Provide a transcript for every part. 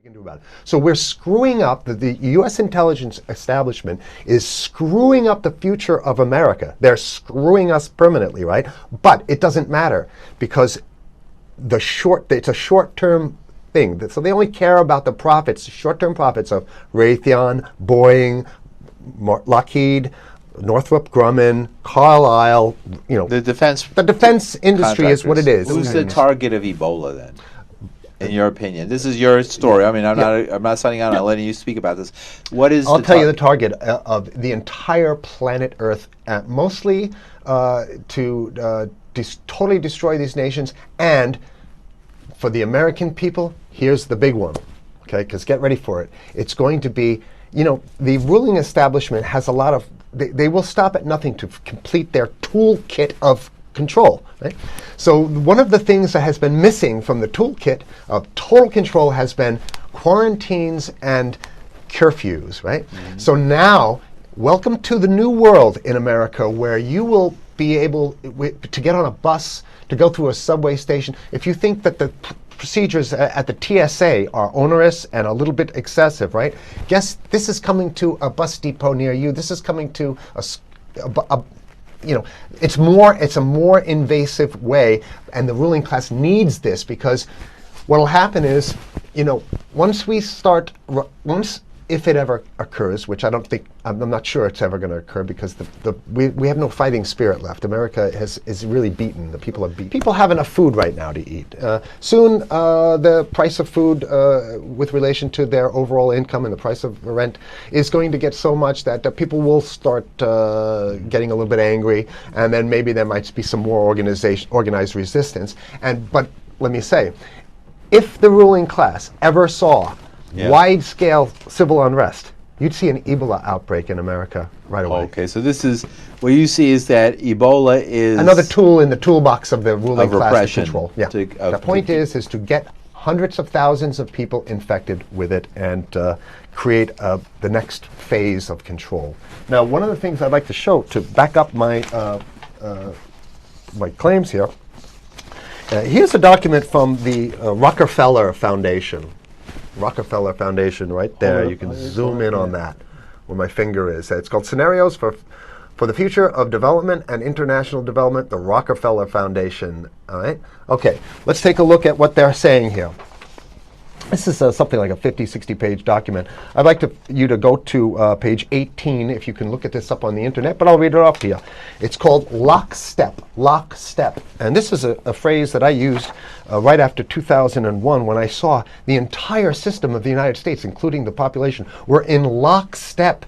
can do about it. So we're screwing up, the U.S. intelligence establishment is screwing up the future of America. They're screwing us permanently, right? But it doesn't matter because it's a short-term thing. So they only care about the profits, short-term profits of Raytheon, Boeing, Lockheed, Northrop Grumman, Carlyle, the defense industry is what it is. Who's the target of Ebola then? In your opinion, this is your story. I mean, I'm not signing out. I'm letting you speak about this. What is? I'll tell you the target of the entire planet Earth, mostly to totally destroy these nations. And for the American people, here's the big one. Okay, because get ready for it. It's going to be, the ruling establishment has a lot of. They will stop at nothing to complete their toolkit of control, right? So one of the things that has been missing from the toolkit of total control has been quarantines and curfews, right? Mm-hmm. So now, welcome to the new world in America where you will be able to get on a bus, to go through a subway station. If you think that the procedures at the TSA are onerous and a little bit excessive, right? Guess this is coming to a bus depot near you. This is coming to it's a more invasive way, and the ruling class needs this because what will happen is, if it ever occurs, which I'm not sure it's ever going to occur because we have no fighting spirit left. America is really beaten. The people are beaten. People have enough food right now to eat. Soon, the price of food with relation to their overall income and the price of rent is going to get so much that people will start getting a little bit angry, and then maybe there might be some more organized resistance. But let me say, if the ruling class ever saw wide-scale civil unrest, you'd see an Ebola outbreak in America right away. Okay, so this is what you see is that Ebola is another tool in the toolbox of the ruling class to control. Yeah. The point is to get hundreds of thousands of people infected with it and create the next phase of control. Now, one of the things I'd like to show to back up my claims here. Here's a document from the Rockefeller Foundation. Rockefeller Foundation right there. You can zoom in on that where my finger is. It's called Scenarios for the Future of Development and International Development, the Rockefeller Foundation. All right? Okay, let's take a look at what they're saying here. This is something like a 50, 60-page document. I'd like you to go to page 18, if you can look at this up on the internet, but I'll read it off to you. It's called lockstep, lockstep. And this is a phrase that I used right after 2001 when I saw the entire system of the United States, including the population, were in lockstep.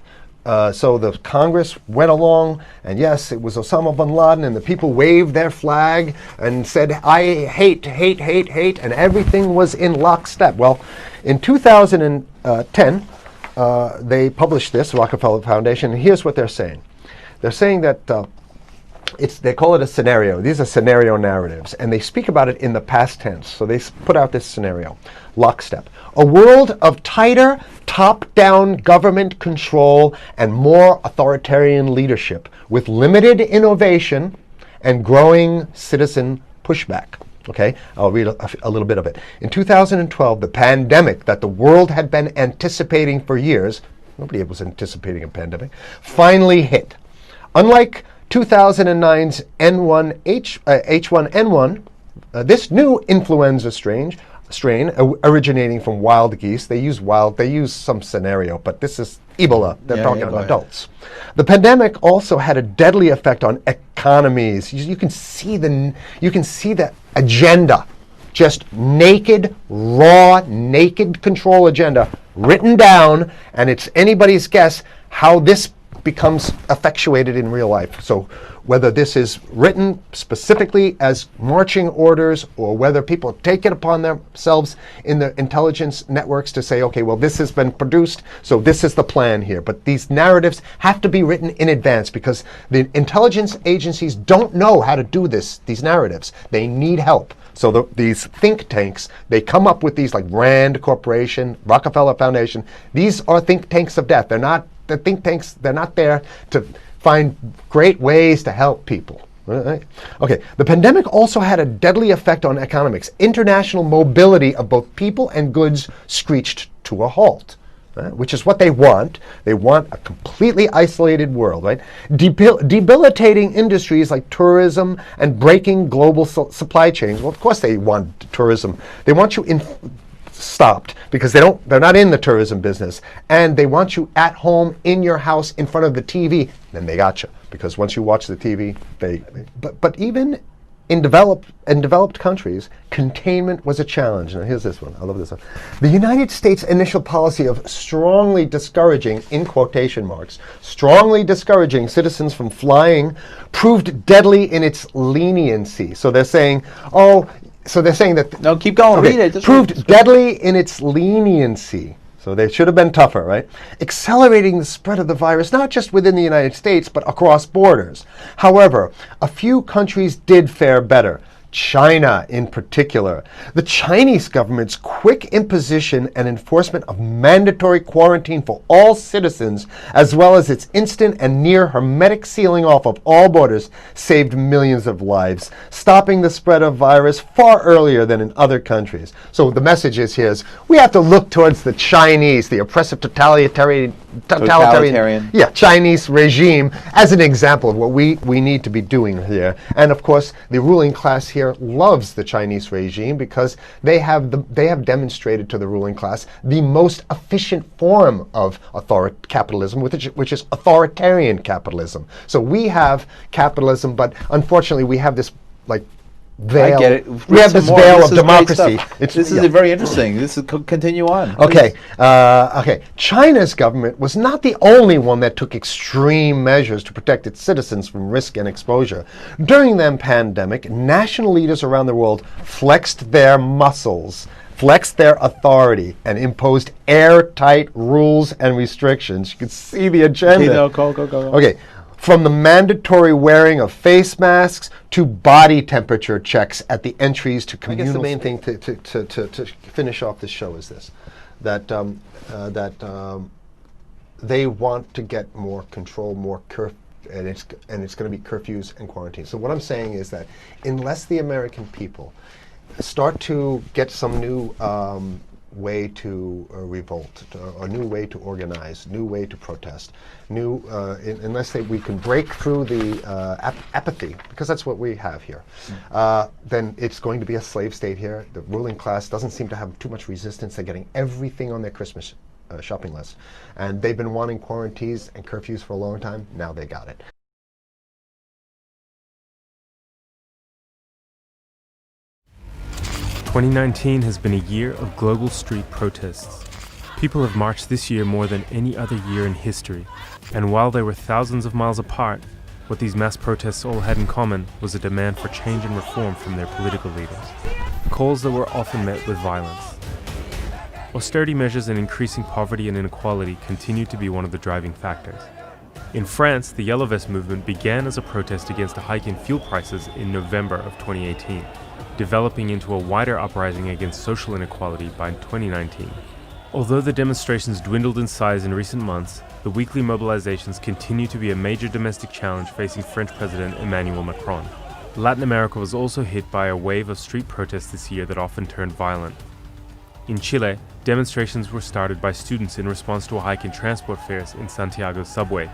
So the Congress went along, and yes, it was Osama bin Laden, and the people waved their flag and said, I hate, hate, hate, hate, and everything was in lockstep. Well, in 2010, they published this, Rockefeller Foundation, and here's what they're saying. They're saying that they call it a scenario. These are scenario narratives, and they speak about it in the past tense. So they put out this scenario, lockstep. A world of tighter, top-down government control and more authoritarian leadership with limited innovation and growing citizen pushback. Okay, I'll read a little bit of it. In 2012, the pandemic that the world had been anticipating for years, nobody was anticipating a pandemic, finally hit. Unlike 2009's H1N1, this new influenza strain originating from wild geese. They use some scenario, but this is Ebola. They're talking about adults. The pandemic also had a deadly effect on economies. You can see the agenda, just naked, raw, naked control agenda written down, and it's anybody's guess how this becomes effectuated in real life. So whether this is written specifically as marching orders or whether people take it upon themselves in the intelligence networks to say, okay, well, this has been produced, so this is the plan here. But these narratives have to be written in advance because the intelligence agencies don't know how to do these narratives. They need help. So these think tanks, they come up with these like Rand Corporation, Rockefeller Foundation. These are think tanks of death. They're not the think tanks. They're not there to find great ways to help people. Right. Okay, the pandemic also had a deadly effect on economics. International mobility of both people and goods screeched to a halt, right? Which is what they want. They want a completely isolated world, right? Debilitating industries like tourism and breaking global supply chains. Well, of course they want tourism. They want you stopped because they're not in the tourism business, and they want you at home in your house in front of the TV. Then they got you, because once you watch the TV, but even in developed countries, containment was a challenge. Now here's this one. I love this one. The United States' initial policy of strongly discouraging, in quotation marks, strongly discouraging citizens from flying proved deadly in its leniency. So they're saying, that... No, keep going. Okay, Read it. proved deadly in its leniency. So they should have been tougher, right? Accelerating the spread of the virus, not just within the United States, but across borders. However, a few countries did fare better. China in particular. The Chinese government's quick imposition and enforcement of mandatory quarantine for all citizens, as well as its instant and near hermetic sealing off of all borders, saved millions of lives, stopping the spread of virus far earlier than in other countries. So the message is we have to look towards the Chinese, the oppressive totalitarian Chinese regime, as an example of what we need to be doing here. And of course, the ruling class here loves the Chinese regime because they have demonstrated to the ruling class the most efficient form of capitalism, which is authoritarian capitalism. So we have capitalism, but unfortunately we have this veil. I get it. We have this veil of democracy. This is very interesting. This is continue on. Okay. China's government was not the only one that took extreme measures to protect its citizens from risk and exposure. During the pandemic, national leaders around the world flexed their muscles, flexed their authority, and imposed airtight rules and restrictions. You can see the agenda. Okay, no, go. Okay. From the mandatory wearing of face masks to body temperature checks at the entries to communal... I guess the main thing to finish off this show is this, that they want to get more control, more and it's going to be curfews and quarantines. So what I'm saying is that unless the American people start to get some new way to revolt, a new way to organize, new way to protest, unless we can break through the apathy, because that's what we have here, then it's going to be a slave state here. The ruling class doesn't seem to have too much resistance. They're getting everything on their Christmas shopping list. And they've been wanting quarantines and curfews for a long time. Now they got it. "2019 has been a year of global street protests. People have marched this year more than any other year in history, and while they were thousands of miles apart, what these mass protests all had in common was a demand for change and reform from their political leaders, calls that were often met with violence. Austerity measures and increasing poverty and inequality continued to be one of the driving factors. In France, the Yellow Vest movement began as a protest against a hike in fuel prices in November of 2018, developing into a wider uprising against social inequality by 2019. Although the demonstrations dwindled in size in recent months, the weekly mobilizations continue to be a major domestic challenge facing French President Emmanuel Macron. Latin America was also hit by a wave of street protests this year that often turned violent. In Chile, demonstrations were started by students in response to a hike in transport fares in Santiago's subway.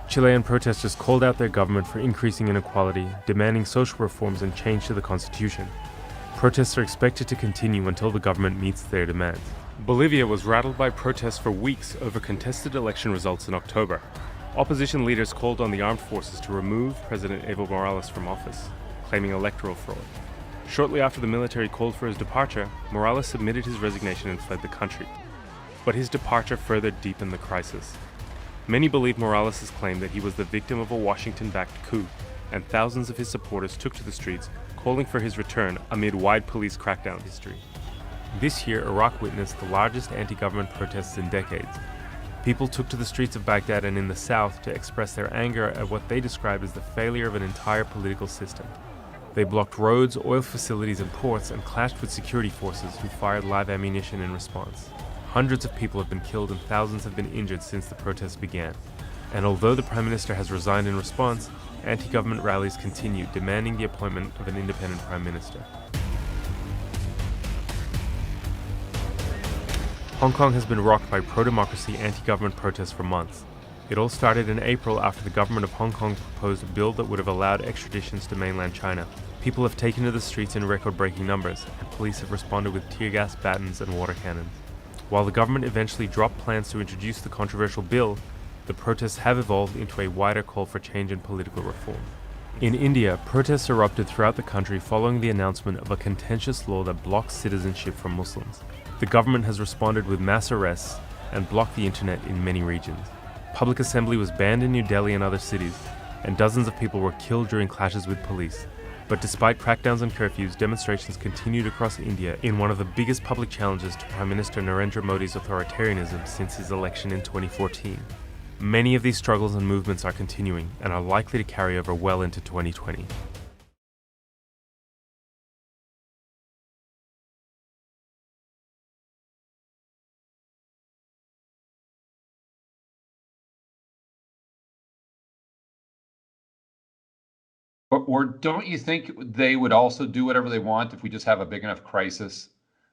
Chilean protesters called out their government for increasing inequality, demanding social reforms and change to the constitution. Protests are expected to continue until the government meets their demands. Bolivia was rattled by protests for weeks over contested election results in October. Opposition leaders called on the armed forces to remove President Evo Morales from office, claiming electoral fraud. Shortly after the military called for his departure, Morales submitted his resignation and fled the country. But his departure further deepened the crisis. Many believe Morales' claim that he was the victim of a Washington-backed coup, and thousands of his supporters took to the streets, calling for his return amid wide police crackdown history. This year, Iraq witnessed the largest anti-government protests in decades. People took to the streets of Baghdad and in the south to express their anger at what they described as the failure of an entire political system. They blocked roads, oil facilities, and ports and clashed with security forces who fired live ammunition in response. Hundreds of people have been killed and thousands have been injured since the protests began. And although the Prime Minister has resigned in response, anti-government rallies continue, demanding the appointment of an independent Prime Minister. Hong Kong has been rocked by pro-democracy anti-government protests for months. It all started in April after the government of Hong Kong proposed a bill that would have allowed extraditions to mainland China. People have taken to the streets in record-breaking numbers, and police have responded with tear gas, batons, and water cannons. While the government eventually dropped plans to introduce the controversial bill, the protests have evolved into a wider call for change and political reform. In India, protests erupted throughout the country following the announcement of a contentious law that blocks citizenship from Muslims. The government has responded with mass arrests and blocked the internet in many regions. Public assembly was banned in New Delhi and other cities, and dozens of people were killed during clashes with police. But despite crackdowns and curfews, demonstrations continued across India in one of the biggest public challenges to Prime Minister Narendra Modi's authoritarianism since his election in 2014. Many of these struggles and movements are continuing and are likely to carry over well into 2020. Or don't you think they would also do whatever they want if we just have a big enough crisis?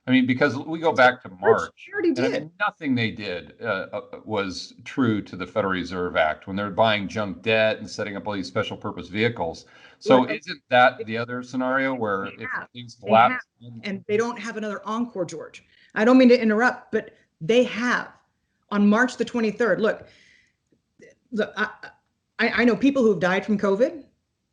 I mean, because we go back to March, and I mean, nothing they did was true to the Federal Reserve Act when they're buying junk debt and setting up all these special purpose vehicles. So isn't that the other scenario where if things collapse? And they don't have another encore, George. I don't mean to interrupt, but they have on March the 23rd. Look, I know people who've died from COVID.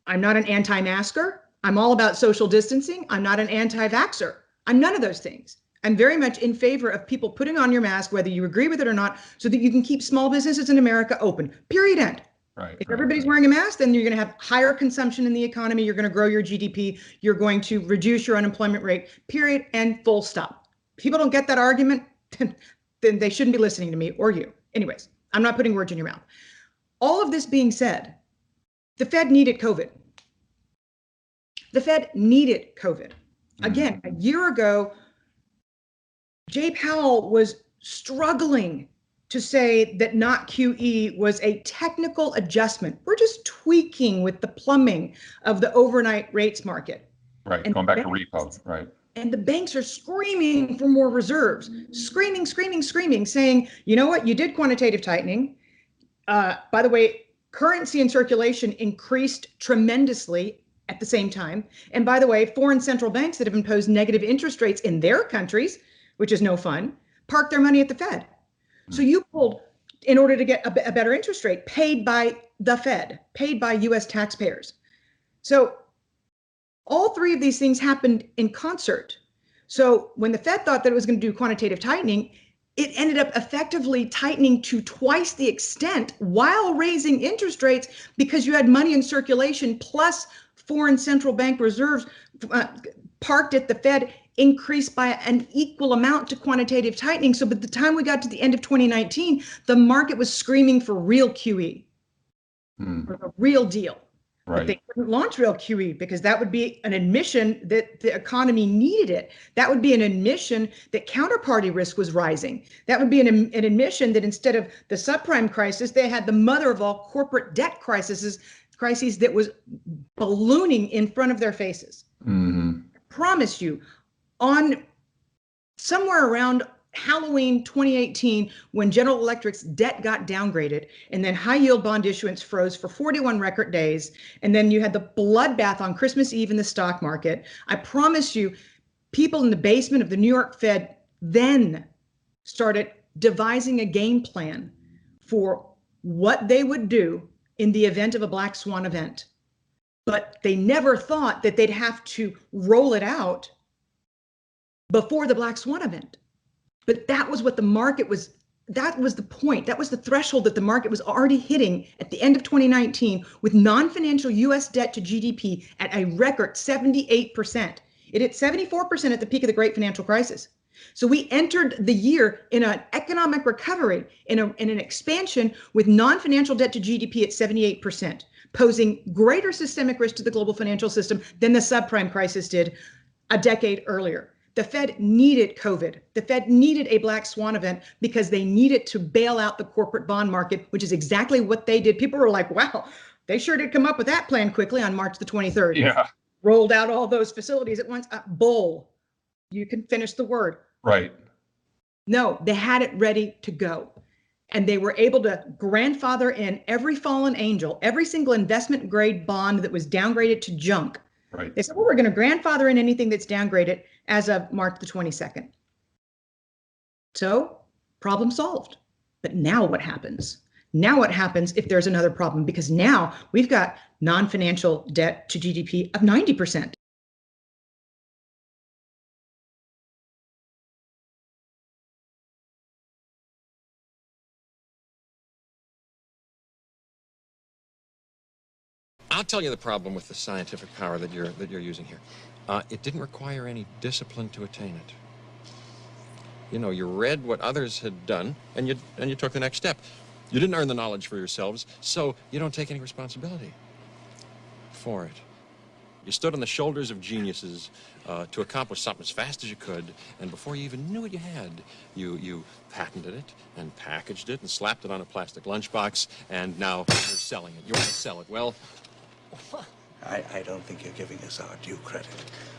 I'm not an anti-masker. I'm all about social distancing. I'm not an anti-vaxxer. I'm none of those things. I'm very much in favor of people putting on your mask, whether you agree with it or not, so that you can keep small businesses in America open, period, end. Right. If everybody's wearing a mask, then you're going to have higher consumption in the economy. You're going to grow your GDP. You're going to reduce your unemployment rate, period, and full stop. If people don't get that argument, then they shouldn't be listening to me or you. Anyways, I'm not putting words in your mouth. All of this being said, the Fed needed COVID. The Fed needed COVID. Again, a year ago, Jay Powell was struggling to say that not QE was a technical adjustment. We're just tweaking with the plumbing of the overnight rates market. Right, and going back to repo, right. And the banks are screaming for more reserves, screaming, saying, you know what, you did quantitative tightening. By the way, currency in circulation increased tremendously at the same time. And by the way, foreign central banks that have imposed negative interest rates in their countries, which is no fun, park their money at the Fed. So you pulled, in order to get a better interest rate, paid by the Fed, paid by US taxpayers. So all three of these things happened in concert. So when the Fed thought that it was going to do quantitative tightening, it ended up effectively tightening to twice the extent while raising interest rates because you had money in circulation plus foreign central bank reserves parked at the Fed increased by an equal amount to quantitative tightening. So by the time we got to the end of 2019, the market was screaming for real QE, for the real deal. Right. But they couldn't launch real QE because that would be an admission that the economy needed it. That would be an admission that counterparty risk was rising. That would be an admission that instead of the subprime crisis, they had the mother of all corporate debt crises that was ballooning in front of their faces. I promise you, on somewhere around Halloween 2018, when General Electric's debt got downgraded, and then high yield bond issuance froze for 41 record days, and then you had the bloodbath on Christmas Eve in the stock market, I promise you, people in the basement of the New York Fed then started devising a game plan for what they would do in the event of a black swan event. But they never thought that they'd have to roll it out before the black swan event. But that was what the market was, that was the point, that was the threshold that the market was already hitting at the end of 2019 with non-financial US debt to GDP at a record 78%. It hit 74% at the peak of the great financial crisis. So we entered the year in an economic recovery, in an expansion with non-financial debt to GDP at 78%, posing greater systemic risk to the global financial system than the subprime crisis did a decade earlier. The Fed needed COVID. The Fed needed a black swan event because they needed to bail out the corporate bond market, which is exactly what they did. People were like, wow, they sure did come up with that plan quickly on March the 23rd. Yeah. Rolled out all those facilities at once. Bull. You can finish the word. Right. No, they had it ready to go. And they were able to grandfather in every fallen angel, every single investment grade bond that was downgraded to junk. Right. They said, well, we're going to grandfather in anything that's downgraded as of March the 22nd. So, problem solved. But now what happens? Now what happens if there's another problem? Because now we've got non-financial debt to GDP of 90%. I'll tell you the problem with the scientific power that you're using here. It didn't require any discipline to attain it. You know, you read what others had done, and you took the next step. You didn't earn the knowledge for yourselves, so you don't take any responsibility for it. You stood on the shoulders of geniuses to accomplish something as fast as you could, and before you even knew what you had, you patented it and packaged it and slapped it on a plastic lunchbox, and now you're selling it. You want to sell it. Well, I don't think you're giving us our due credit.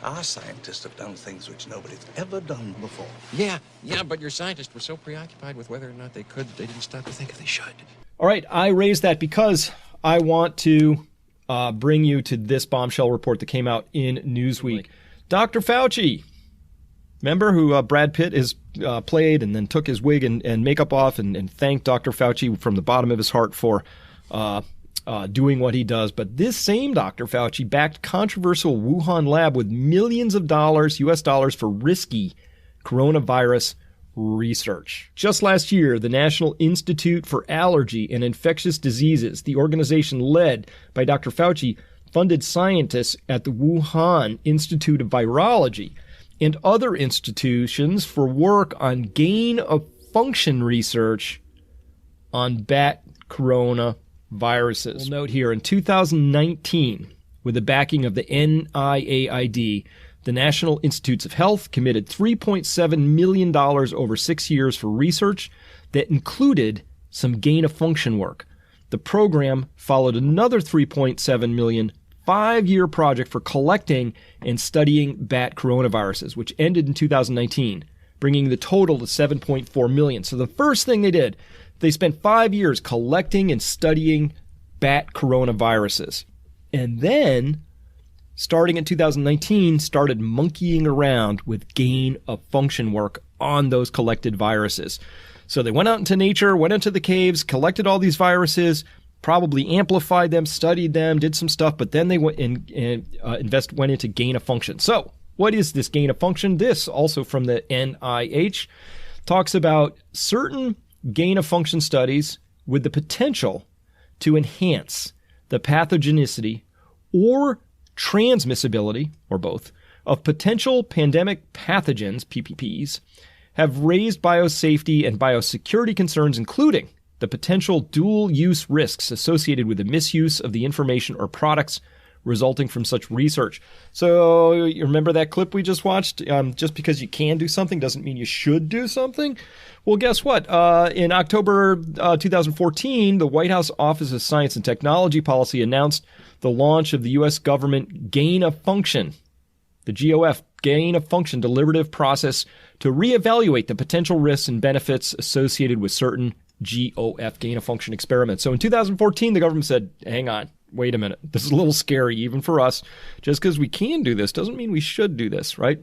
Our scientists have done things which nobody's ever done before. yeah, but your scientists were so preoccupied with whether or not they didn't stop to think if they should. All right, I raised that because I want to bring you to this bombshell report that came out in Newsweek. Dr. Fauci, remember who Brad Pitt is played and then took his wig and makeup off and thanked Dr. Fauci from the bottom of his heart for doing what he does. But this same Dr. Fauci backed controversial Wuhan lab with millions of dollars, US dollars, for risky coronavirus research. Just last year, the National Institute for Allergy and Infectious Diseases, the organization led by Dr. Fauci, funded scientists at the Wuhan Institute of Virology and other institutions for work on gain-of-function research on bat coronaviruses. We'll note here, in 2019, with the backing of the NIAID, the National Institutes of Health committed $3.7 million over 6 years for research that included some gain-of-function work. The program followed another $3.7 million 5-year project for collecting and studying bat coronaviruses, which ended in 2019, bringing the total to $7.4 million. So the first thing they did, they spent 5 years collecting and studying bat coronaviruses. And then, starting in 2019, started monkeying around with gain-of-function work on those collected viruses. So they went out into nature, went into the caves, collected all these viruses, probably amplified them, studied them, did some stuff, but then they went went into gain-of-function. So what is this gain-of-function? This, also from the NIH, talks about certain gain-of-function studies with the potential to enhance the pathogenicity or transmissibility, or both, of potential pandemic pathogens, PPPs, have raised biosafety and biosecurity concerns, including the potential dual-use risks associated with the misuse of the information or products resulting from such research. So you remember that clip we just watched? Just because you can do something doesn't mean you should do something. Well, guess what? In October 2014, the White House Office of Science and Technology Policy announced the launch of the U.S. government gain-of-function, the GOF, gain-of-function deliberative process to reevaluate the potential risks and benefits associated with certain GOF, gain-of-function experiments. So in 2014, the government said, hang on, wait a minute. This is a little scary, even for us. Just because we can do this doesn't mean we should do this, right?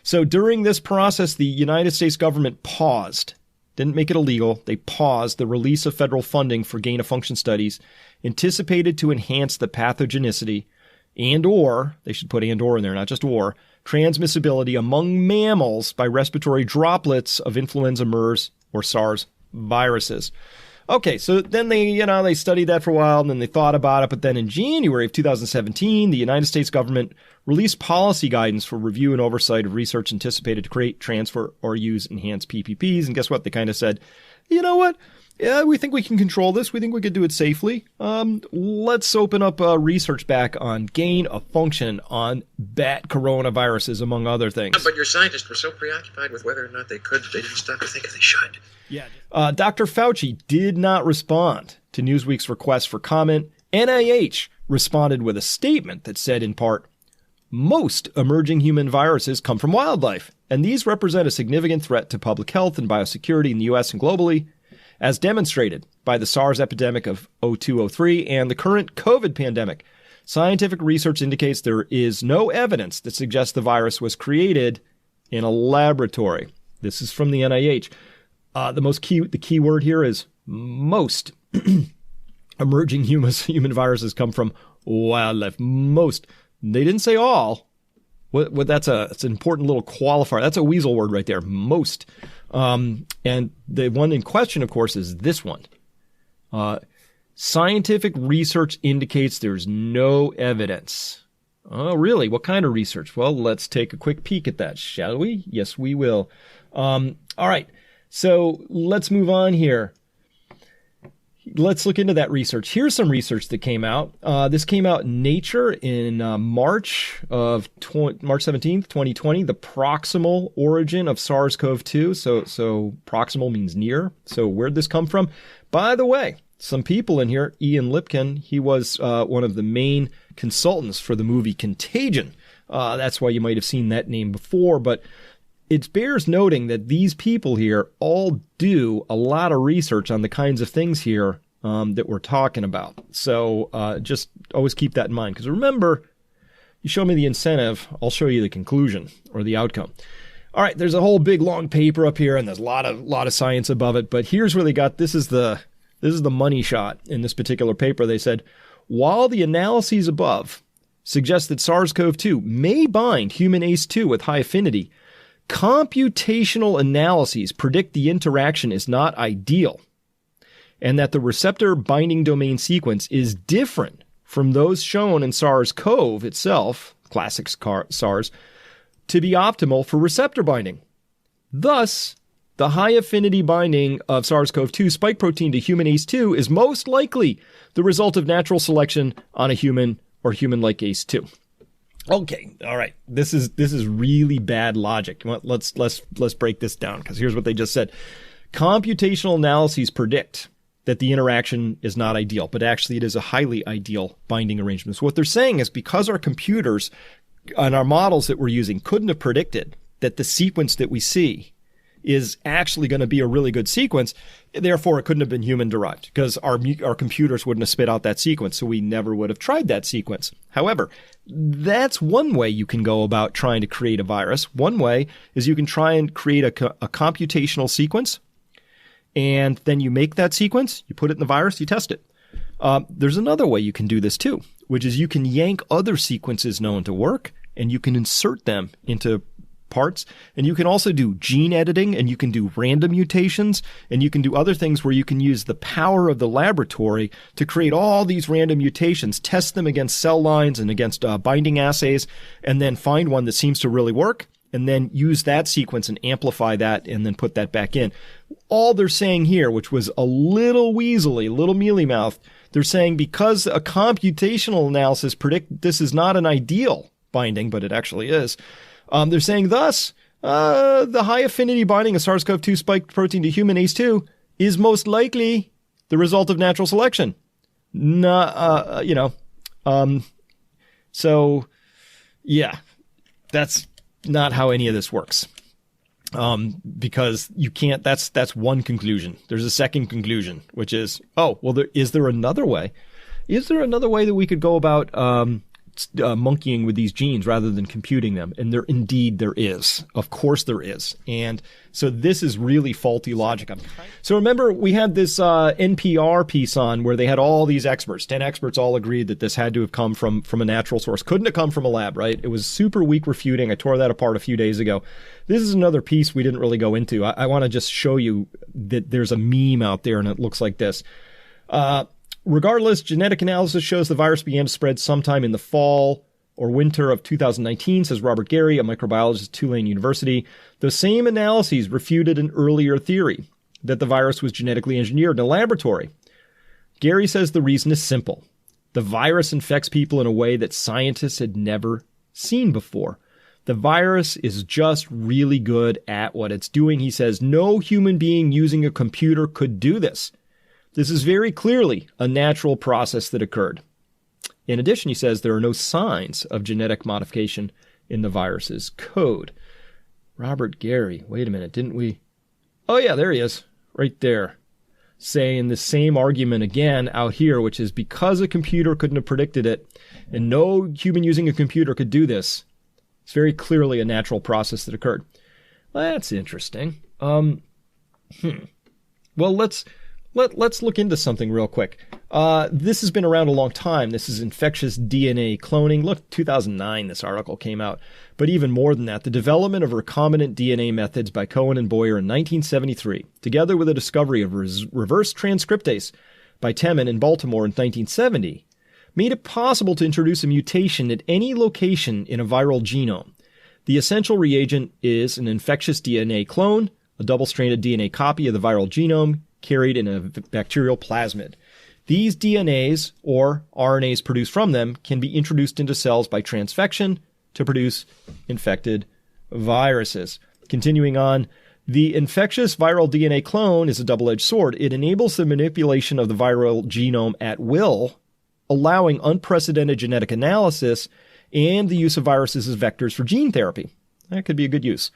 So during this process, the United States government paused, didn't make it illegal. They paused the release of federal funding for gain-of-function studies anticipated to enhance the pathogenicity and/or, they should put and/or in there, not just or, transmissibility among mammals by respiratory droplets of influenza, MERS, or SARS viruses. Okay, so then they studied that for a while, and then they thought about it. But then in January of 2017, the United States government released policy guidance for review and oversight of research anticipated to create, transfer, or use enhanced PPPs. And guess what? They kind of said, you know what? Yeah, we think we can control this. We think we could do it safely. Let's open up research back on gain of function on bat coronaviruses, among other things. But your scientists were so preoccupied with whether or not they could, they didn't stop to think if they should. Yeah. Dr. Fauci did not respond to Newsweek's request for comment. NIH responded with a statement that said, in part, most emerging human viruses come from wildlife, and these represent a significant threat to public health and biosecurity in the U.S. and globally, as demonstrated by the SARS epidemic of 02-03 and the current COVID pandemic. Scientific research indicates there is no evidence that suggests the virus was created in a laboratory. This is from the NIH. The key word here is most. Emerging human viruses come from wildlife. Most. They didn't say all. What that's an important little qualifier. That's a weasel word right there. Most. And the one in question, of course, is this one. Scientific research indicates there's no evidence. Oh, really? What kind of research? Well, let's take a quick peek at that, shall we? Yes, we will. All right. So let's move on here. Let's look into that research. Here's some research that came out. This came out in Nature in March 17th, 2020, the proximal origin of SARS-CoV-2. So proximal means near. So where'd this come from? By the way, some people in here, Ian Lipkin, he was one of the main consultants for the movie Contagion. That's why you might have seen that name before, but it bears noting that these people here all do a lot of research on the kinds of things here that we're talking about. So just always keep that in mind. Because remember, you show me the incentive, I'll show you the conclusion or the outcome. All right, there's a whole big long paper up here, and there's a lot of science above it. But here's where they got this is the money shot in this particular paper. They said, while the analyses above suggest that SARS-CoV-2 may bind human ACE2 with high affinity, computational analyses predict the interaction is not ideal and that the receptor binding domain sequence is different from those shown in SARS-CoV itself, classic SARS, to be optimal for receptor binding. Thus, the high affinity binding of SARS-CoV-2 spike protein to human ACE2 is most likely the result of natural selection on a human or human-like ACE2. Okay, all right. This is really bad logic. Let's break this down, because here's what they just said. Computational analyses predict that the interaction is not ideal, but actually it is a highly ideal binding arrangement. So what they're saying is because our computers and our models that we're using couldn't have predicted that the sequence that we see is actually going to be a really good sequence, therefore it couldn't have been human derived, because our computers wouldn't have spit out that sequence, so we never would have tried that sequence. However, that's one way you can go about trying to create a virus. One way is you can try and create a computational sequence, and then you make that sequence, you put it in the virus, you test it. There's another way you can do this too, which is you can yank other sequences known to work, and you can insert them into parts, and you can also do gene editing, and you can do random mutations, and you can do other things where you can use the power of the laboratory to create all these random mutations, test them against cell lines and against binding assays, and then find one that seems to really work, and then use that sequence and amplify that and then put that back in. All they're saying here, which was a little weaselly, a little mealy-mouthed, they're saying because a computational analysis predict this is not an ideal binding, but it actually is. They're saying thus, the high affinity binding of SARS-CoV-2 spike protein to human ACE2 is most likely the result of natural selection. So yeah, that's not how any of this works. Because you can't, that's one conclusion. There's a second conclusion, which is, is there another way? Is there another way that we could go about, monkeying with these genes rather than computing them? And there is. Of course there is. And so this is really faulty logic. So remember, we had this NPR piece on where they had all these experts. 10 experts all agreed that this had to have come from a natural source. Couldn't have come from a lab, right? It was super weak refuting. I tore that apart a few days ago. This is another piece we didn't really go into. I want to just show you that there's a meme out there, and it looks like this. Regardless, genetic analysis shows the virus began to spread sometime in the fall or winter of 2019, says Robert Gary, a microbiologist at Tulane University. The same analyses refuted an earlier theory that the virus was genetically engineered in a laboratory. Gary says the reason is simple. The virus infects people in a way that scientists had never seen before. The virus is just really good at what it's doing. He says no human being using a computer could do this. This is very clearly a natural process that occurred. In addition, he says there are no signs of genetic modification in the virus's code. Robert Gary, wait a minute, didn't we? Oh yeah, there he is, right there, saying the same argument again out here, which is because a computer couldn't have predicted it, and no human using a computer could do this, it's very clearly a natural process that occurred. Well, that's interesting. Well, let's look into something real quick. This has been around a long time. This is infectious DNA cloning. Look, 2009, this article came out. But even more than that, the development of recombinant DNA methods by Cohen and Boyer in 1973, together with the discovery of reverse transcriptase by Temin in Baltimore in 1970, made it possible to introduce a mutation at any location in a viral genome. The essential reagent is an infectious DNA clone, a double-stranded DNA copy of the viral genome carried in a bacterial plasmid. These DNAs, or RNAs produced from them, can be introduced into cells by transfection to produce infected viruses. Continuing on, the infectious viral DNA clone is a double-edged sword. It enables the manipulation of the viral genome at will, allowing unprecedented genetic analysis and the use of viruses as vectors for gene therapy. That could be a good use.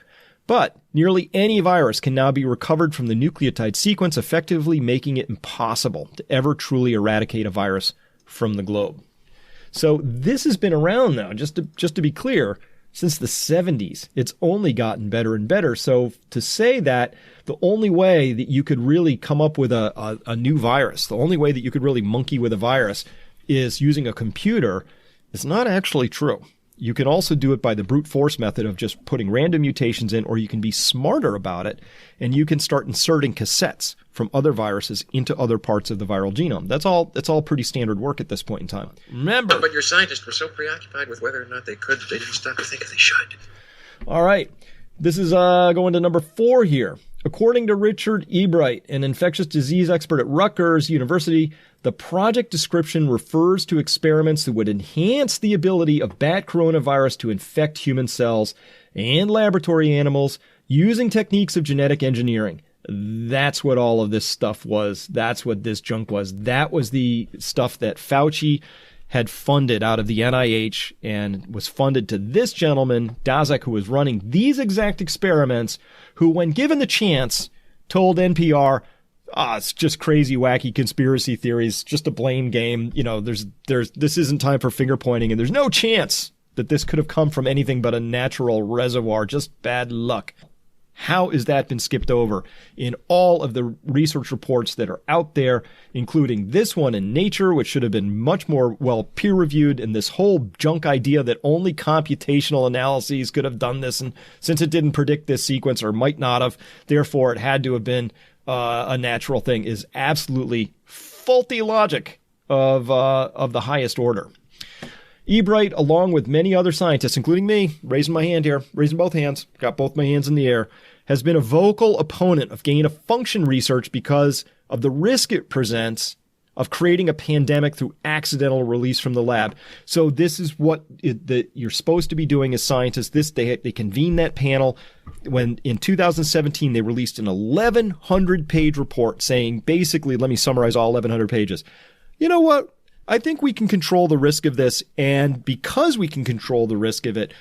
But nearly any virus can now be recovered from the nucleotide sequence, effectively making it impossible to ever truly eradicate a virus from the globe. So this has been around now, just to be clear, since the 70s. It's only gotten better and better. So to say that the only way that you could really come up with a new virus, the only way that you could really monkey with a virus is using a computer, is not actually true. You can also do it by the brute force method of just putting random mutations in, or you can be smarter about it, and you can start inserting cassettes from other viruses into other parts of the viral genome. That's all pretty standard work at this point in time. Remember. But your scientists were so preoccupied with whether or not they could, they didn't stop to think if they should. All right. This is going to number 4 here. According to Richard Ebright, an infectious disease expert at Rutgers University, the project description refers to experiments that would enhance the ability of bat coronavirus to infect human cells and laboratory animals using techniques of genetic engineering. That's what all of this stuff was. That's what this junk was. That was the stuff that Fauci had funded out of the NIH and was funded to this gentleman, Daszak, who was running these exact experiments, who, when given the chance, told NPR, it's just crazy, wacky conspiracy theories, just a blame game. You know, this isn't time for finger pointing, and there's no chance that this could have come from anything but a natural reservoir, just bad luck. How has that been skipped over in all of the research reports that are out there, including this one in Nature, which should have been much more well peer-reviewed, and this whole junk idea that only computational analyses could have done this, and since it didn't predict this sequence, or might not have, therefore it had to have been a natural thing, is absolutely faulty logic of the highest order. Ebright, along with many other scientists, including me, raising my hand here, raising both hands, got both my hands in the air, has been a vocal opponent of gain-of-function research because of the risk it presents of creating a pandemic through accidental release from the lab. So this is what you're supposed to be doing as scientists. They convened that panel when in 2017 they released an 1,100-page report saying, basically, let me summarize all 1,100 pages. You know what? I think we can control the risk of this, and because we can control the risk of it,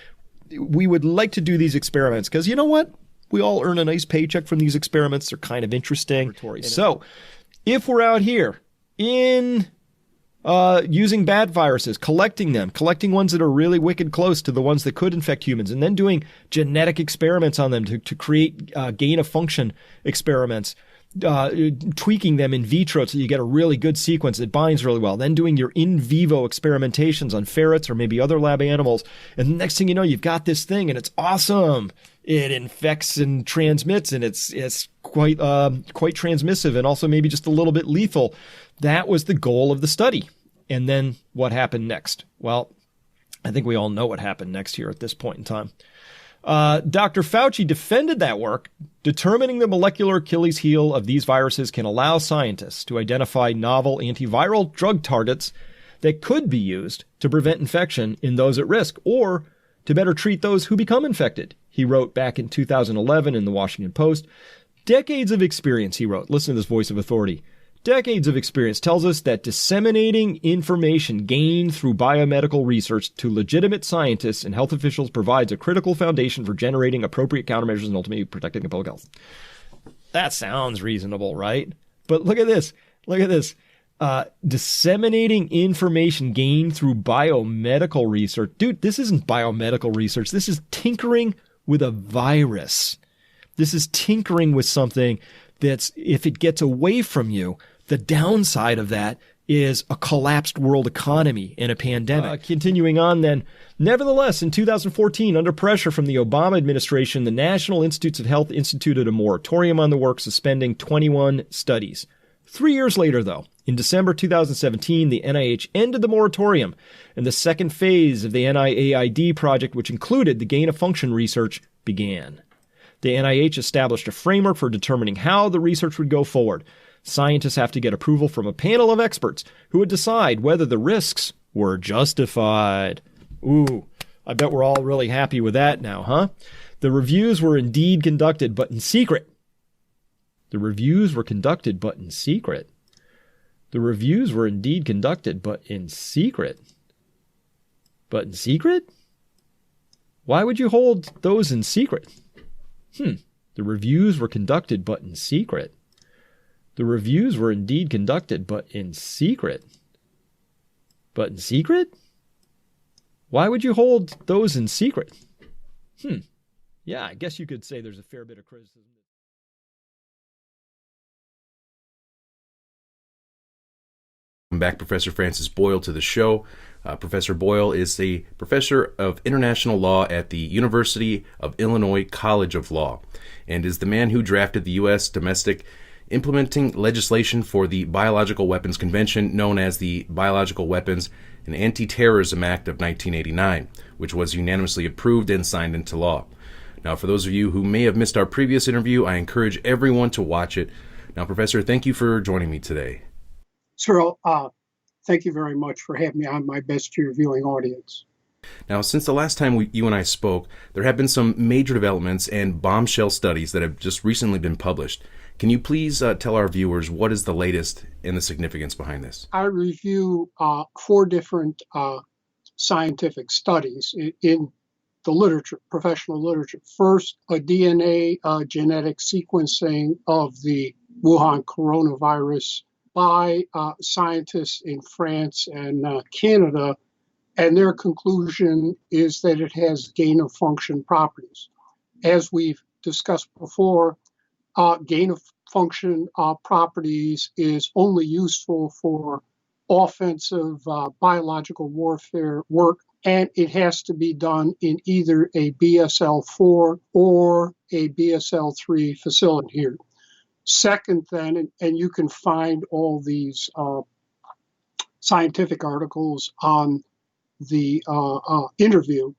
we would like to do these experiments, because you know what? We all earn a nice paycheck from these experiments. They're kind of interesting. So if we're out here in using bad viruses, collecting ones that are really wicked close to the ones that could infect humans, and then doing genetic experiments on them to create gain-of-function experiments, tweaking them in vitro so you get a really good sequence that binds really well, then doing your in vivo experimentations on ferrets or maybe other lab animals, and the next thing you know, you've got this thing and it's awesome. It infects and transmits, and it's quite transmissive, and also maybe just a little bit lethal. That was the goal of the study. And then what happened next? Well, I think we all know what happened next year at this point in time. Dr. Fauci defended that work, determining the molecular Achilles heel of these viruses can allow scientists to identify novel antiviral drug targets that could be used to prevent infection in those at risk or to better treat those who become infected. He wrote back in 2011 in the Washington Post. Decades of experience, he wrote. Listen to this voice of authority. Decades of experience tells us that disseminating information gained through biomedical research to legitimate scientists and health officials provides a critical foundation for generating appropriate countermeasures and ultimately protecting public health. That sounds reasonable, right? But look at this. Look at this. Disseminating information gained through biomedical research. Dude, this isn't biomedical research. This is tinkering with a virus. This is tinkering with something that's, if it gets away from you, the downside of that is a collapsed world economy and a pandemic. Continuing on then, nevertheless, in 2014, under pressure from the Obama administration, the National Institutes of Health instituted a moratorium on the work, suspending 21 studies. 3 years later, though, in December 2017, the NIH ended the moratorium, and the second phase of the NIAID project, which included the gain-of-function research, began. The NIH established a framework for determining how the research would go forward. Scientists have to get approval from a panel of experts who would decide whether the risks were justified. Ooh, I bet we're all really happy with that now, huh? The reviews were indeed conducted, but in secret. The reviews were conducted, but in secret. The reviews were indeed conducted, but in secret. But in secret? Why would you hold those in secret? The reviews were conducted, but in secret. The reviews were indeed conducted, but in secret. But in secret? Why would you hold those in secret? Yeah, I guess you could say there's a fair bit of criticism. Welcome back, Professor Francis Boyle, to the show. Professor Boyle is a professor of international law at the University of Illinois College of Law and is the man who drafted the U.S. domestic implementing legislation for the Biological Weapons Convention, known as the Biological Weapons and Anti-Terrorism Act of 1989, which was unanimously approved and signed into law. Now, for those of you who may have missed our previous interview, I encourage everyone to watch it. Now, Professor, thank you for joining me today. Cyril, thank you very much for having me on. My best to your viewing audience. Now, since the last time you and I spoke, there have been some major developments and bombshell studies that have just recently been published. Can you please tell our viewers what is the latest and the significance behind this? I review 4 different scientific studies in the literature, professional literature. First, a DNA genetic sequencing of the Wuhan coronavirus by scientists in France and Canada, and their conclusion is that it has gain-of-function properties. As we've discussed before, gain-of-function properties is only useful for offensive biological warfare work, and it has to be done in either a BSL-4 or a BSL-3 facility here. Second, then, and you can find all these scientific articles on the interview,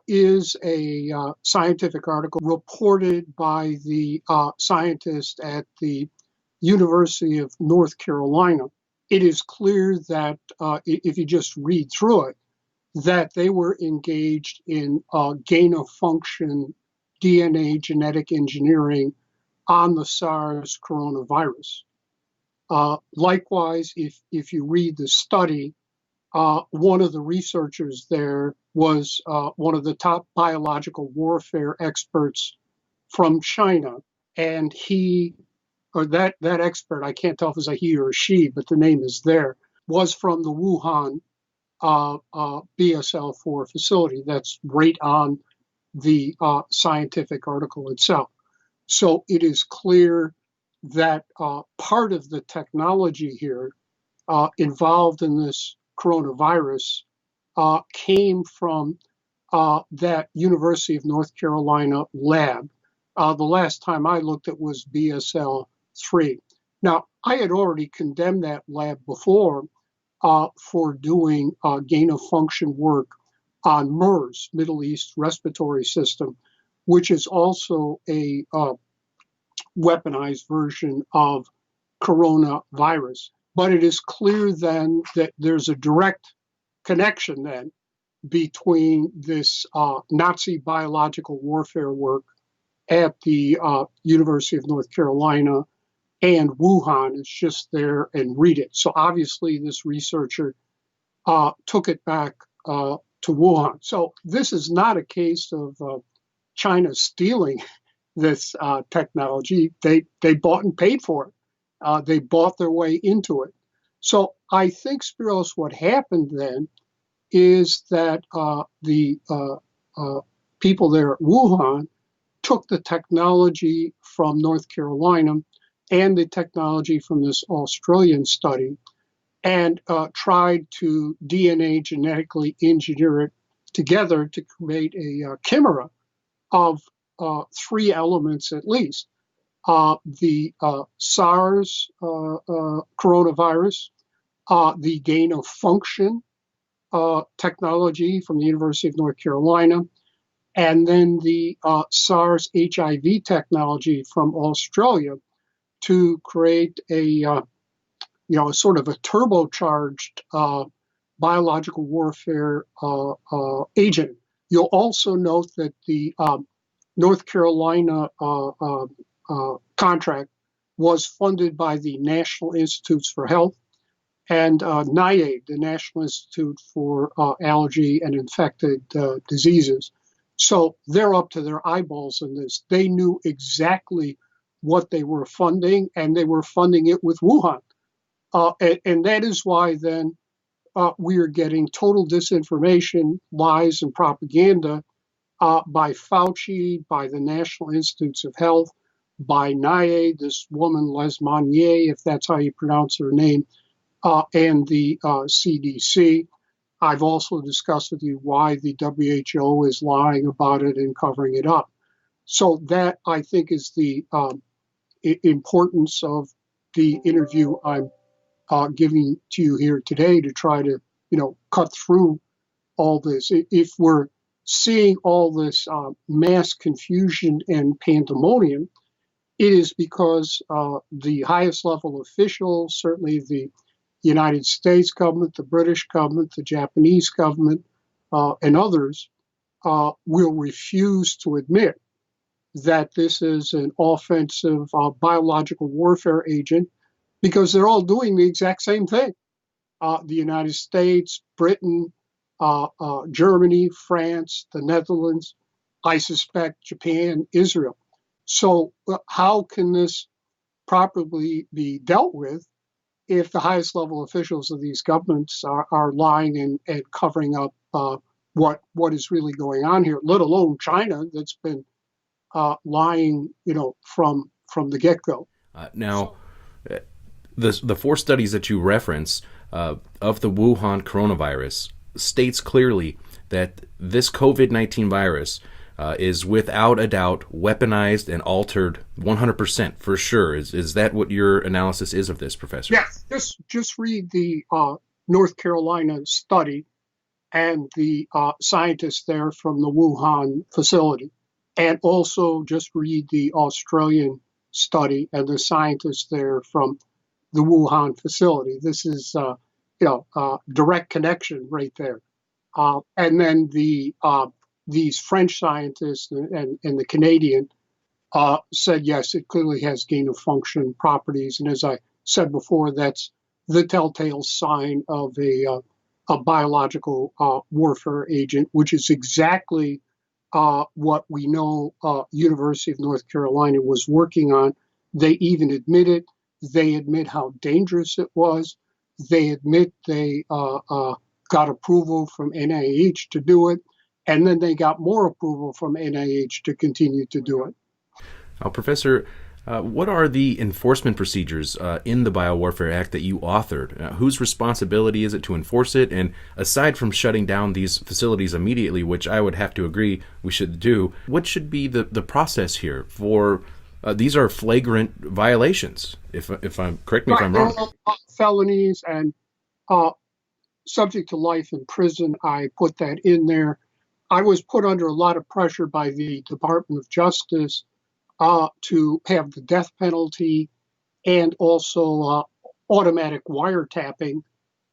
is a scientific article reported by the scientist at the University of North Carolina. It is clear that if you just read through it, that they were engaged in gain-of-function DNA genetic engineering on the SARS coronavirus. Likewise, if you read the study, one of the researchers there was one of the top biological warfare experts from China, and he, or that expert, I can't tell if it's a he or a she, but the name is there, was from the Wuhan BSL-4 facility. That's right on the scientific article itself. So it is clear that part of the technology here involved in this coronavirus came from that University of North Carolina lab. The last time I looked, it was BSL-3. Now, I had already condemned that lab before for doing gain-of-function work on MERS, Middle East Respiratory System, which is also a weaponized version of coronavirus. But it is clear then that there's a direct connection then between this Nazi biological warfare work at the University of North Carolina and Wuhan. It's just there and read it. So obviously this researcher took it back to Wuhan. So this is not a case of China stealing this technology. They bought and paid for it. They bought their way into it. So I think, Spiros, what happened then is that the people there at Wuhan took the technology from North Carolina and the technology from this Australian study and tried to DNA genetically engineer it together to create a chimera of three elements at least. The SARS coronavirus, the gain of function technology from the University of North Carolina, and then the SARS HIV technology from Australia to create a sort of a turbocharged biological warfare agent. You'll also note that the North Carolina contract was funded by the National Institutes for Health and NIAID, the National Institute for Allergy and Infected Diseases. So they're up to their eyeballs in this. They knew exactly what they were funding, and they were funding it with Wuhan. And that is why then we are getting total disinformation, lies, and propaganda by Fauci, by the National Institutes of Health, by NIAID, this woman Les Monnier, if that's how you pronounce her name, and the CDC. I've also discussed with you why the WHO is lying about it and covering it up. So that, I think, is the importance of the interview I'm giving to you here today to try to, cut through all this. If we're seeing all this mass confusion and pandemonium, it is because the highest level officials, certainly the United States government, the British government, the Japanese government, and others will refuse to admit that this is an offensive biological warfare agent because they're all doing the exact same thing. The United States, Britain, Germany, France, the Netherlands, I suspect Japan, Israel. So how can this properly be dealt with if the highest level officials of these governments are lying and covering up what is really going on here, let alone China that's been lying, from the get-go. Now, the four studies that you reference of the Wuhan coronavirus states clearly that this COVID-19 virus is without a doubt weaponized and altered 100% for sure. Is that what your analysis is of this, Professor? Yes, just read the North Carolina study and the scientists there from the Wuhan facility. And also just read the Australian study and the scientists there from the Wuhan facility. This is, direct connection right there. And then these French scientists and the Canadian said, yes, it clearly has gain of function properties. And as I said before, that's the telltale sign of a biological warfare agent, which is exactly what we know University of North Carolina was working on. They even admit it. They admit how dangerous it was. They admit they got approval from NIH to do it. And then they got more approval from NIH to continue to do it. Now, Professor, what are the enforcement procedures in the Biowarfare Act that you authored? Whose responsibility is it to enforce it? And aside from shutting down these facilities immediately, which I would have to agree we should do, what should be the process here for these are flagrant violations, if I'm correct me if I'm wrong. Felonies and subject to life in prison. I put that in there. I was put under a lot of pressure by the Department of Justice to have the death penalty and also automatic wiretapping.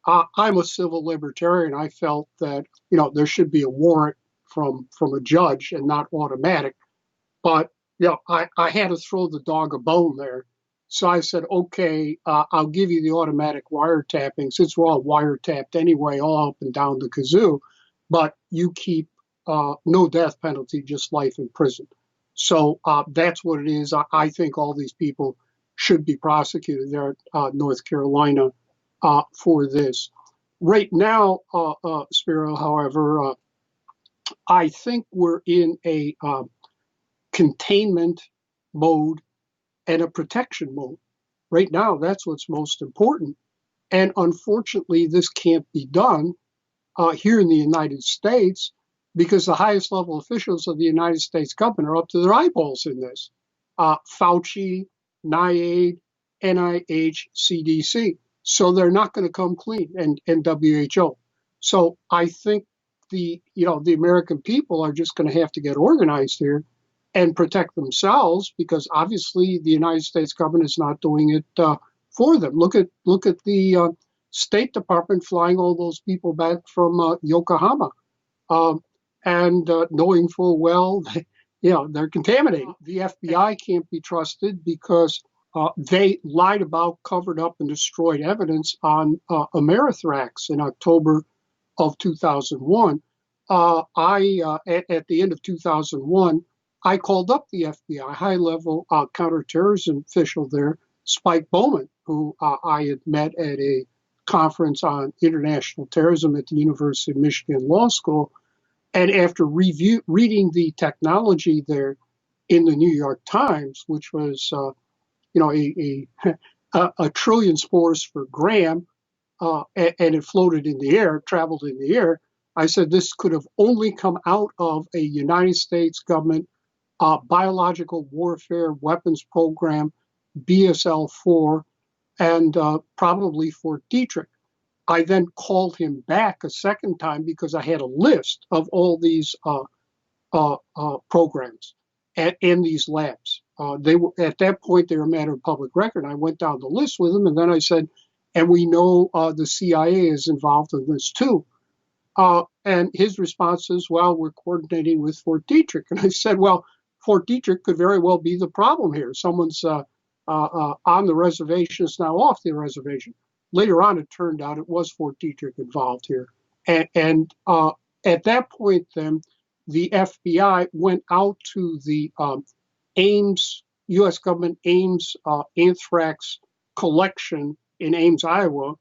I'm a civil libertarian. I felt that there should be a warrant from a judge and not automatic. But I had to throw the dog a bone there. So I said, okay, I'll give you the automatic wiretapping since we're all wiretapped anyway, all up and down the kazoo. But you keep no death penalty, just life in prison. So that's what it is. I think all these people should be prosecuted there at North Carolina for this. Right now, Spiro, however, I think we're in a containment mode and a protection mode. Right now, that's what's most important. And unfortunately, this can't be done here in the United States because the highest level officials of the United States government are up to their eyeballs in this. Fauci, NIAID, NIH, CDC. So they're not going to come clean, and WHO. So I think the American people are just going to have to get organized here and protect themselves because obviously the United States government is not doing it for them. Look at the State Department flying all those people back from Yokohama and knowing full well they're contaminated. The FBI can't be trusted because they lied about, covered up, and destroyed evidence on Amerithrax in October of 2001. At the end of 2001, I called up the FBI, high-level counterterrorism official there, Spike Bowman, who I had met at a conference on international terrorism at the University of Michigan Law School. And after reading the technology there in the New York Times, which was a trillion spores per gram, and it floated in the air, traveled in the air, I said this could have only come out of a United States government biological warfare weapons program, BSL-4, and probably Fort Detrick. I then called him back a second time because I had a list of all these programs and these labs. They were at that point they were a matter of public record. I went down the list with him, and then I said, and we know the CIA is involved in this too. And his response is, well, we're coordinating with Fort Detrick. And I said, well, Fort Detrick could very well be the problem here. Someone's on the reservation, is now off the reservation. Later on, it turned out it was Fort Detrick involved here. And at that point, then, the FBI went out to the Ames, U.S. government Ames anthrax collection in Ames, Iowa,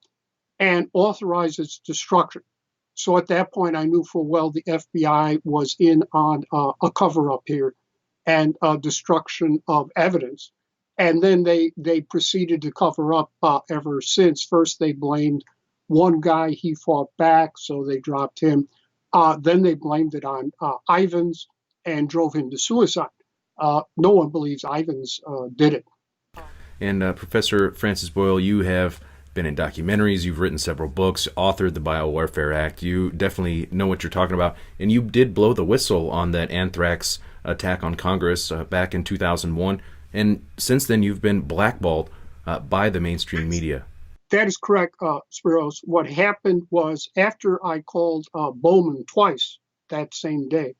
and authorized its destruction. So at that point, I knew full well the FBI was in on a cover-up here and destruction of evidence. And then they proceeded to cover up ever since. First, they blamed one guy. He fought back, so they dropped him. Then they blamed it on Ivins and drove him to suicide. No one believes Ivins did it. And Professor Francis Boyle, you have been in documentaries, you've written several books, authored the Biowarfare Act. You definitely know what you're talking about. And you did blow the whistle on that anthrax attack on Congress back in 2001. And since then, you've been blackballed by the mainstream media. That is correct, Spiros. What happened was after I called Bowman twice that same day,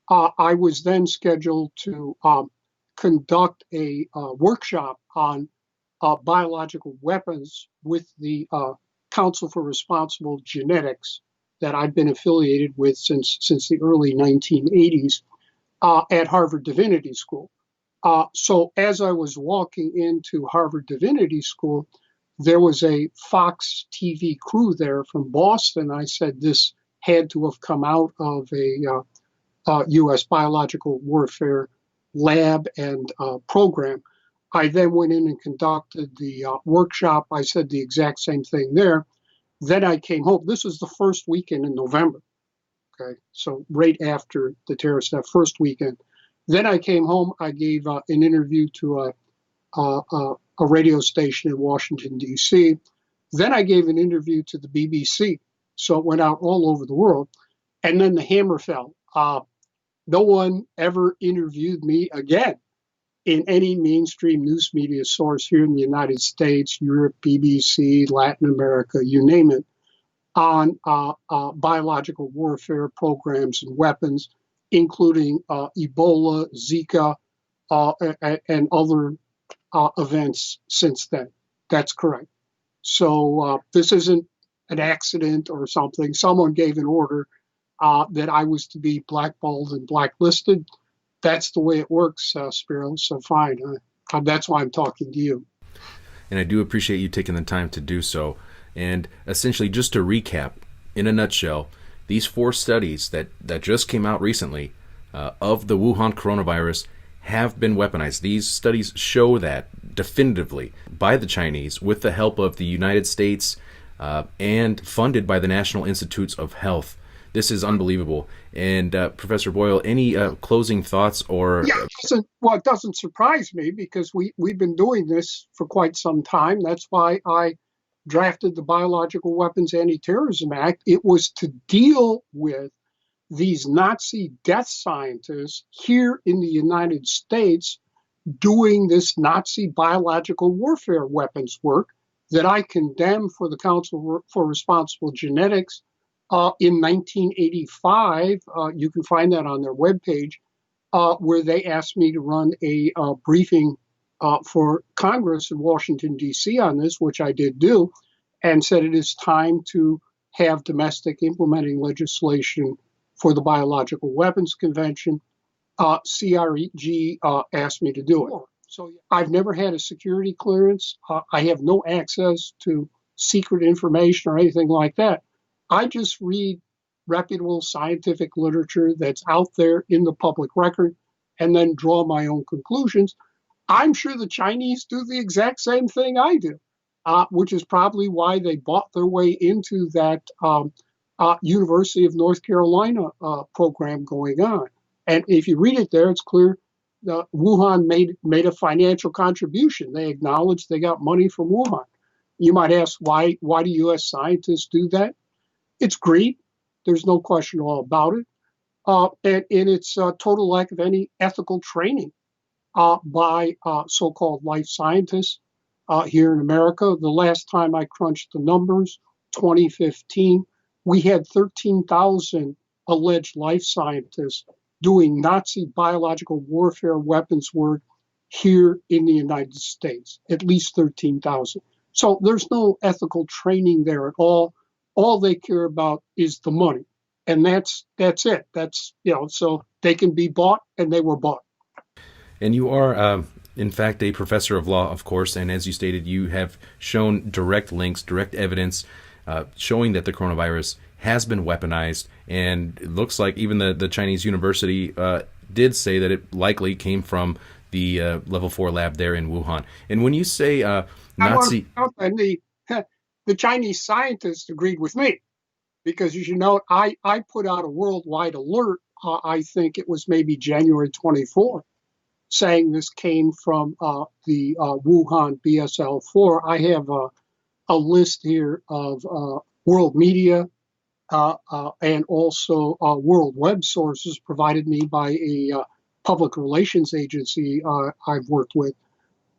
I was then scheduled to conduct a workshop on biological weapons with the Council for Responsible Genetics that I've been affiliated with since the early 1980s at Harvard Divinity School. So as I was walking into Harvard Divinity School, there was a Fox TV crew there from Boston. I said this had to have come out of a U.S. biological warfare lab and program. I then went in and conducted the workshop. I said the exact same thing there. Then I came home. This was the first weekend in November. Okay, so right after the terrorist attack, first weekend. Then I came home. I gave an interview to a radio station in Washington, D.C. Then I gave an interview to the BBC. So it went out all over the world. And then the hammer fell. No one ever interviewed me again in any mainstream news media source here in the United States, Europe, BBC, Latin America, you name it, on biological warfare programs and weapons, including Ebola, Zika, and other events since then. That's correct. So this isn't an accident or something. Someone gave an order that I was to be blackballed and blacklisted. That's the way it works, Spiro. So fine. That's why I'm talking to you. And I do appreciate you taking the time to do so. And essentially, just to recap, in a nutshell, these 4 studies that just came out recently of the Wuhan coronavirus have been weaponized. These studies show that definitively by the Chinese with the help of the United States and funded by the National Institutes of Health. This is unbelievable. And Professor Boyle, any closing thoughts or? Yeah, it doesn't surprise me because we've been doing this for quite some time. That's why I drafted the Biological Weapons Anti-Terrorism Act. It was to deal with these Nazi death scientists here in the United States doing this Nazi biological warfare weapons work that I condemned for the Council for Responsible Genetics in 1985. You can find that on their webpage, where they asked me to run a briefing for Congress in Washington, D.C. on this, which I did do, and said it is time to have domestic implementing legislation for the Biological Weapons Convention. CRG asked me to do it. So I've never had a security clearance. I have no access to secret information or anything like that. I just read reputable scientific literature that's out there in the public record and then draw my own conclusions. I'm sure the Chinese do the exact same thing I do, which is probably why they bought their way into that University of North Carolina program going on. And if you read it there, it's clear Wuhan made a financial contribution. They acknowledged they got money from Wuhan. You might ask, why do U.S. scientists do that? It's greed. There's no question all about it. And it's a total lack of any ethical training by so-called life scientists here in America. The last time I crunched the numbers, 2015, we had 13,000 alleged life scientists doing Nazi biological warfare weapons work here in the United States, at least 13,000. So there's no ethical training there at all. All they care about is the money. And that's it. That's, so they can be bought, and they were bought. And you are, in fact, a professor of law, of course. And as you stated, you have shown direct links, direct evidence showing that the coronavirus has been weaponized. And it looks like even the Chinese university did say that it likely came from the level 4 lab there in Wuhan. And when you say Nazi... The Chinese scientists agreed with me because, as you know, I put out a worldwide alert, I think it was maybe January 24th, saying this came from the Wuhan BSL-4. I have a list here of world media and also world web sources provided me by a public relations agency I've worked with.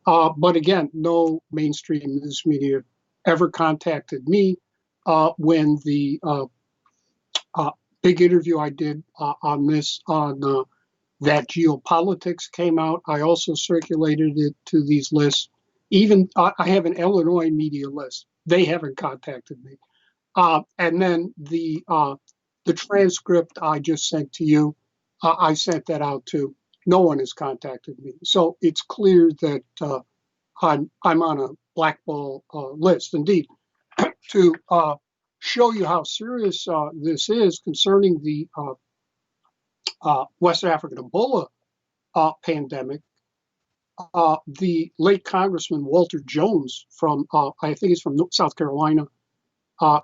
But again, no mainstream news media ever contacted me. When the big interview I did on this on that geopolitics came out, I also circulated it to these lists. Even I have an Illinois media list. They haven't contacted me. And then the transcript I just sent to you, I sent that out too. No one has contacted me. So it's clear that I'm on a blackball list. Indeed, to show you how serious this is concerning the West African Ebola pandemic, the late Congressman Walter Jones from, I think he's from South Carolina,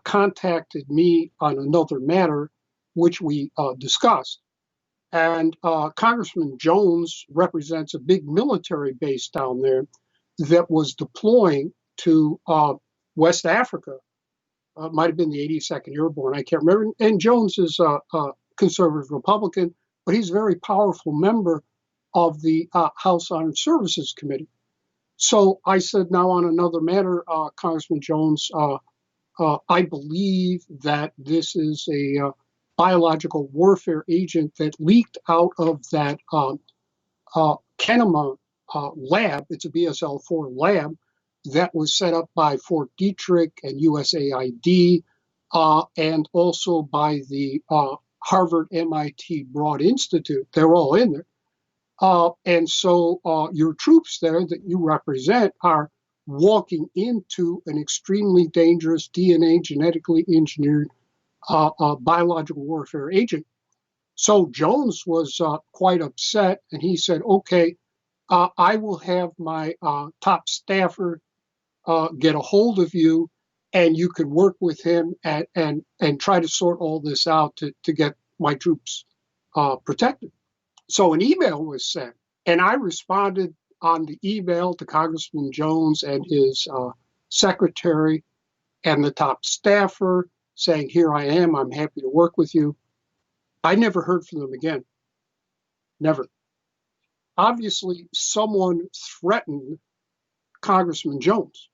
contacted me on another matter, which we discussed. And Congressman Jones represents a big military base down there that was deploying to West Africa might have been the 82nd Airborne, I can't remember. And Jones is a conservative Republican, but he's a very powerful member of the House Armed Services Committee. So I said, now on another matter, Congressman Jones, I believe that this is a biological warfare agent that leaked out of that Kenema lab. It's a BSL-4 lab that was set up by Fort Detrick and USAID, and also by the Harvard MIT Broad Institute. They're all in there. And so your troops there that you represent are walking into an extremely dangerous DNA genetically engineered biological warfare agent. So Jones was quite upset, and he said, okay, I will have my top staffer get a hold of you, and you can work with him and try to sort all this out to get my troops protected. So an email was sent, and I responded on the email to Congressman Jones and his secretary and the top staffer saying, here I am, I'm happy to work with you. I never heard from them again. Never. Obviously, someone threatened Congressman Jones,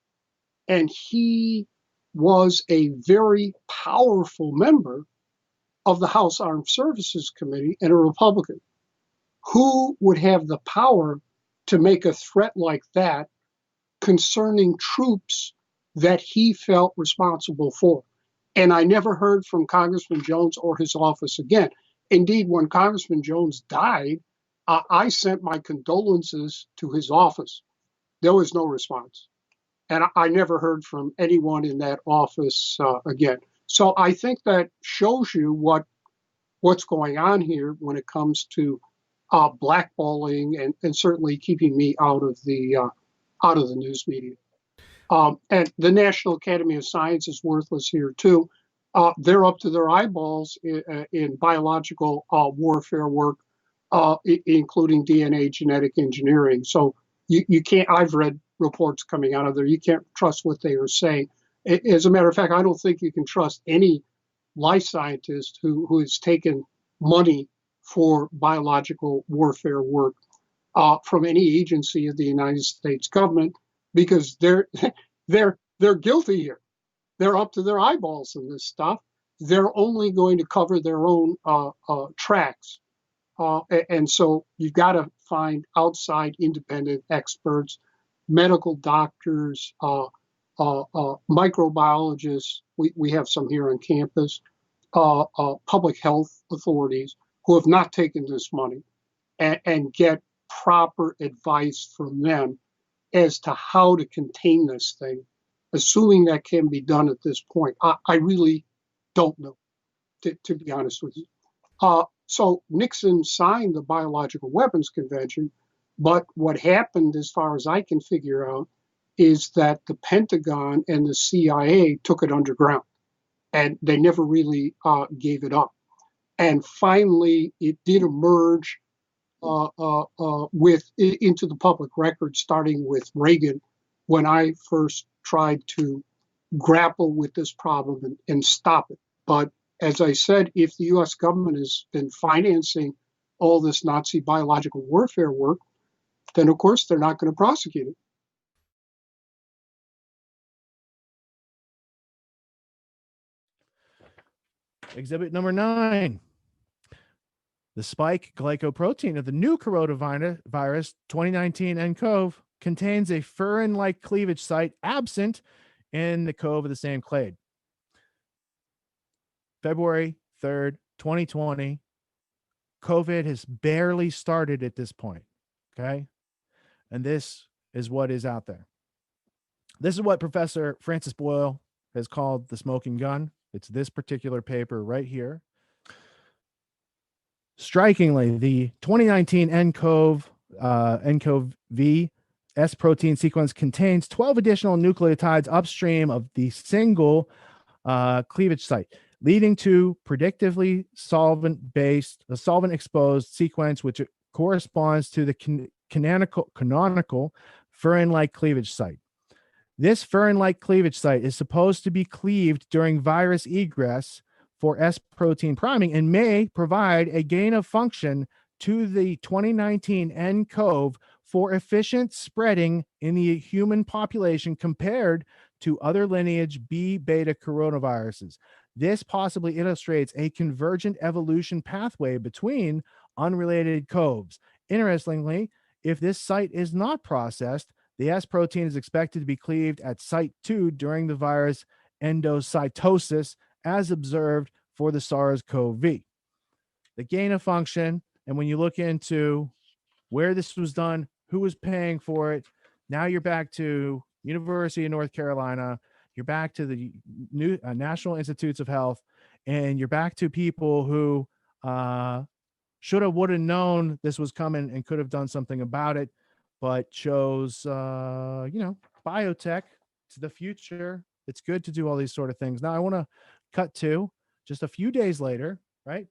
and he was a very powerful member of the House Armed Services Committee and a Republican. Who would have the power to make a threat like that concerning troops that he felt responsible for? And I never heard from Congressman Jones or his office again. Indeed, when Congressman Jones died, I sent my condolences to his office. There was no response. And I never heard from anyone in that office again. So I think that shows you what's going on here when it comes to blackballing and certainly keeping me out of the news media. And the National Academy of Science is worthless here too. They're up to their eyeballs in biological warfare work, including DNA genetic engineering. So you can't. I've read reports coming out of there. You can't trust what they are saying. As a matter of fact, I don't think you can trust any life scientist who has taken money for biological warfare work from any agency of the United States government, because they're guilty here. They're up to their eyeballs in this stuff. They're only going to cover their own tracks. And so you've got to find outside independent experts, medical doctors, microbiologists. We have some here on campus, public health authorities who have not taken this money, and get proper advice from them as to how to contain this thing, assuming that can be done at this point. I really don't know, to be honest with you. So Nixon signed the Biological Weapons Convention, but what happened, as far as I can figure out, is that the Pentagon and the CIA took it underground, and they never really gave it up. And finally, it did emerge into the public record, starting with Reagan, when I first tried to grapple with this problem and stop it. But as I said, if the U.S. government has been financing all this Nazi biological warfare work, then of course they're not going to prosecute it. Exhibit number 9. The spike glycoprotein of the new coronavirus 2019 nCoV contains a furin-like cleavage site absent in the cove of the same clade. February 3rd, 2020. COVID has barely started at this point. Okay. And this is what is out there. This is what Professor Francis Boyle has called the smoking gun. It's this particular paper right here. Strikingly, the 2019 nCoV S protein sequence contains 12 additional nucleotides upstream of the single cleavage site, leading to predictively solvent-exposed sequence, which corresponds to the canonical furin-like cleavage site. This furin-like cleavage site is supposed to be cleaved during virus egress for S protein priming and may provide a gain of function to the 2019 nCoV for efficient spreading in the human population compared to other lineage B beta coronaviruses. This possibly illustrates a convergent evolution pathway between unrelated CoVs. Interestingly, if this site is not processed, the S protein is expected to be cleaved at site 2 during the virus endocytosis, as observed for the SARS-CoV. The gain of function, and when you look into where this was done, who was paying for it, now you're back to University of North Carolina, you're back to the new National Institutes of Health, and you're back to people who should have, would have known this was coming and could have done something about it, but chose, biotech to the future. It's good to do all these sort of things. Now I want to cut to just a few days later, right?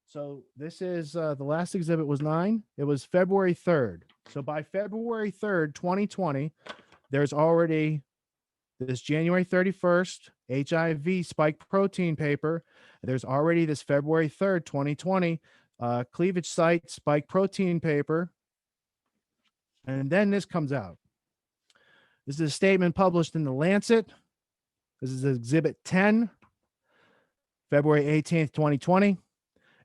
So this is the last exhibit was 9. It was February 3rd. So by February 3rd, 2020, there's already this January 31st HIV spike protein paper. There's already this February 3rd, 2020 cleavage site spike protein paper. And then this comes out. This is a statement published in the Lancet. This is Exhibit 10, February 18th, 2020.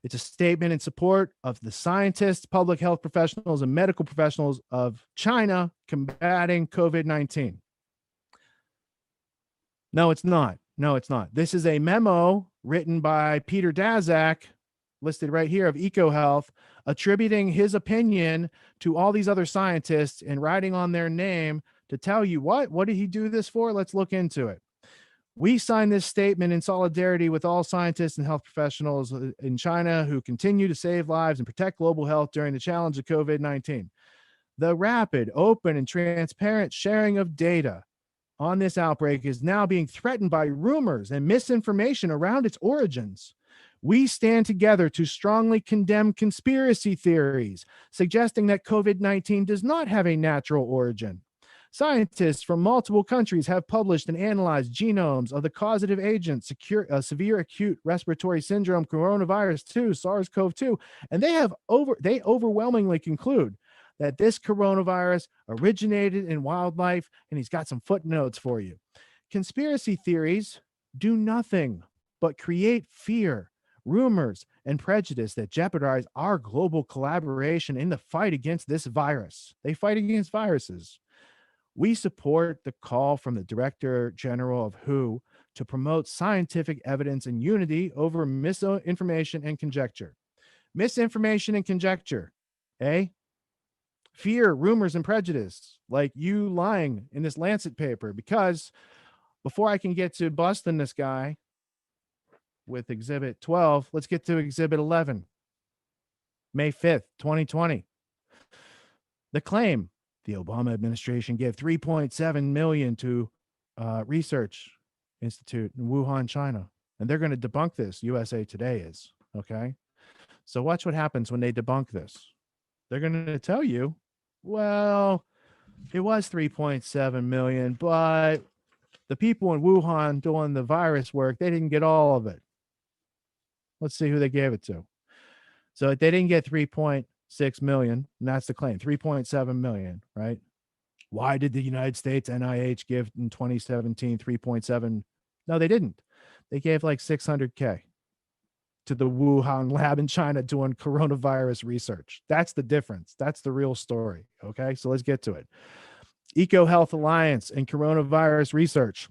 It's a statement in support of the scientists, public health professionals, and medical professionals of China combating COVID-19. No, it's not. No, it's not. This is a memo written by Peter Daszak, listed right here, of EcoHealth, attributing his opinion to all these other scientists and writing on their name to tell you what did he do this for? Let's look into it. We sign this statement in solidarity with all scientists and health professionals in China who continue to save lives and protect global health during the challenge of COVID-19. The rapid, open, and transparent sharing of data on this outbreak is now being threatened by rumors and misinformation around its origins. We stand together to strongly condemn conspiracy theories suggesting that COVID-19 does not have a natural origin. Scientists from multiple countries have published and analyzed genomes of the causative agent, severe acute respiratory syndrome, coronavirus 2, SARS-CoV-2, and they overwhelmingly conclude that this coronavirus originated in wildlife, and he's got some footnotes for you. Conspiracy theories do nothing but create fear, rumors, and prejudice that jeopardize our global collaboration in the fight against this virus. They fight against viruses. We support the call from the Director General of WHO to promote scientific evidence and unity over misinformation and conjecture. Misinformation and conjecture, eh? Fear, rumors, and prejudice, like you lying in this Lancet paper, because before I can get to busting this guy with Exhibit 12, let's get to Exhibit 11, May 5th, 2020. The claim: the Obama administration gave $3.7 million to Research Institute in Wuhan, China. And they're going to debunk this, USA Today is, okay? So watch what happens when they debunk this. They're going to tell you, well, it was $3.7 million, but the people in Wuhan doing the virus work, they didn't get all of it. Let's see who they gave it to. So they didn't get 3.6 million, and that's the claim, 3.7 million, right? Why did the United States NIH give in 2017 3.7? No, they didn't. They gave like 600K to the Wuhan lab in China doing coronavirus research. That's the difference. That's the real story. Okay, so let's get to it. EcoHealth Alliance and coronavirus research.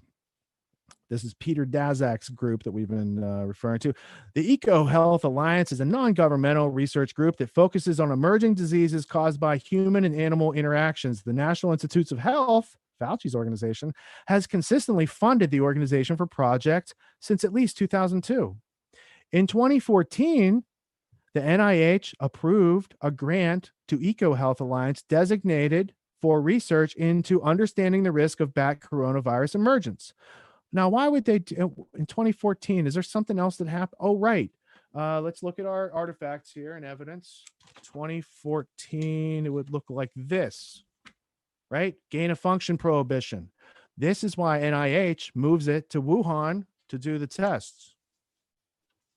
This is Peter Daszak's group that we've been referring to. The EcoHealth Alliance is a non-governmental research group that focuses on emerging diseases caused by human and animal interactions. The National Institutes of Health, Fauci's organization, has consistently funded the organization for projects since at least 2002. In 2014, the NIH approved a grant to EcoHealth Alliance designated for research into understanding the risk of bat coronavirus emergence. Now, why would they do in 2014? Is there something else that happened? Oh, right. Let's look at our artifacts here and evidence. 2014, it would look like this, right? Gain of function prohibition. This is why NIH moves it to Wuhan to do the tests.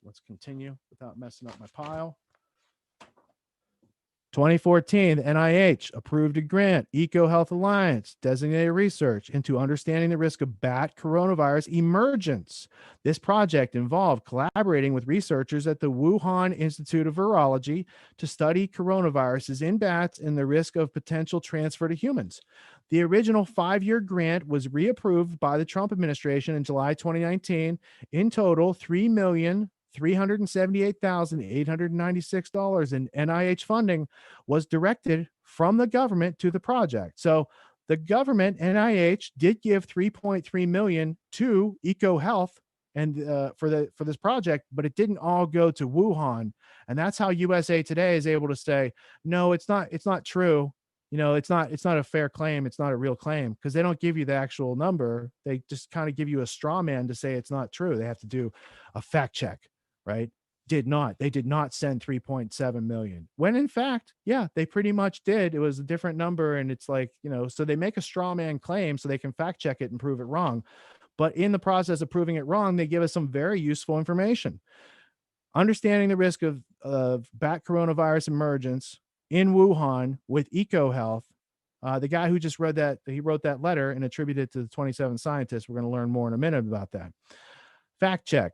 Let's continue without messing up my pile. 2014, the NIH approved a grant, EcoHealth Alliance, designated research into understanding the risk of bat coronavirus emergence. This project involved collaborating with researchers at the Wuhan Institute of Virology to study coronaviruses in bats and the risk of potential transfer to humans. The original 5-year grant was reapproved by the Trump administration in July 2019. In total, $3,378,896 in NIH funding was directed from the government to the project. So the government, NIH, did give $3.3 million to EcoHealth and for this project, but it didn't all go to Wuhan. And that's how USA Today is able to say, no, it's not true. It's not a fair claim. It's not a real claim, because they don't give you the actual number. They just kind of give you a straw man to say it's not true. They have to do a fact check, right? They did not send 3.7 million, when in fact, yeah, they pretty much did. It was a different number. And it's like, so they make a straw man claim so they can fact check it and prove it wrong. But in the process of proving it wrong, they give us some very useful information. Understanding the risk of bat coronavirus emergence in Wuhan with EcoHealth. The guy who just wrote that letter and attributed it to the 27 scientists. We're going to learn more in a minute about that. Fact check.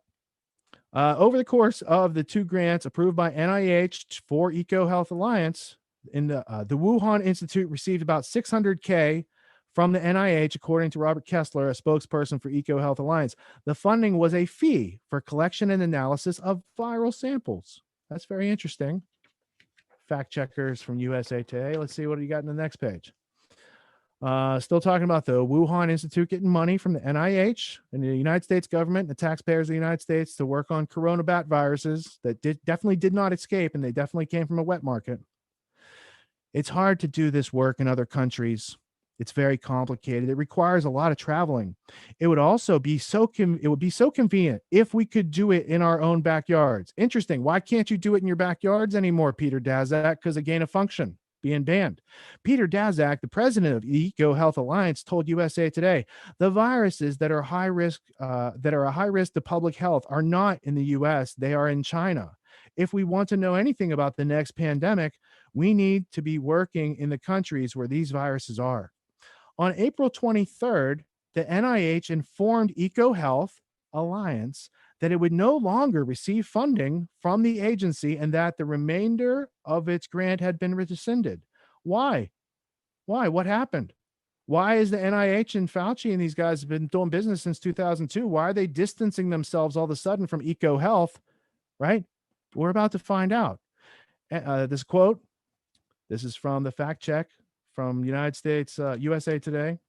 Over the course of the 2 grants approved by NIH for EcoHealth Alliance, the Wuhan Institute received about $600K from the NIH, according to Robert Kessler, a spokesperson for EcoHealth Alliance. The funding was a fee for collection and analysis of viral samples. That's very interesting. Fact checkers from USA Today. Let's see what you got in the next page. Still talking about the Wuhan Institute getting money from the NIH and the United States government and the taxpayers of the United States to work on corona bat viruses that definitely did not escape, and they definitely came from a wet market. It's hard to do this work in other countries. It's very complicated. It requires a lot of traveling. It would also be so convenient if we could do it in our own backyards. Interesting. Why can't you do it in your backyards anymore, Peter Daszak? Because of gain of function being banned. Peter Daszak, the president of EcoHealth Alliance, told USA Today, the viruses that are a high risk to public health are not in the US, they are in China. If we want to know anything about the next pandemic, we need to be working in the countries where these viruses are. On April 23rd, the NIH informed EcoHealth Alliance that it would no longer receive funding from the agency and that the remainder of its grant had been rescinded. Why? What happened? Why is the NIH and Fauci and these guys have been doing business since 2002? Why are they distancing themselves all of a sudden from EcoHealth, right? We're about to find out. This quote, this is from the fact check from United States, USA Today.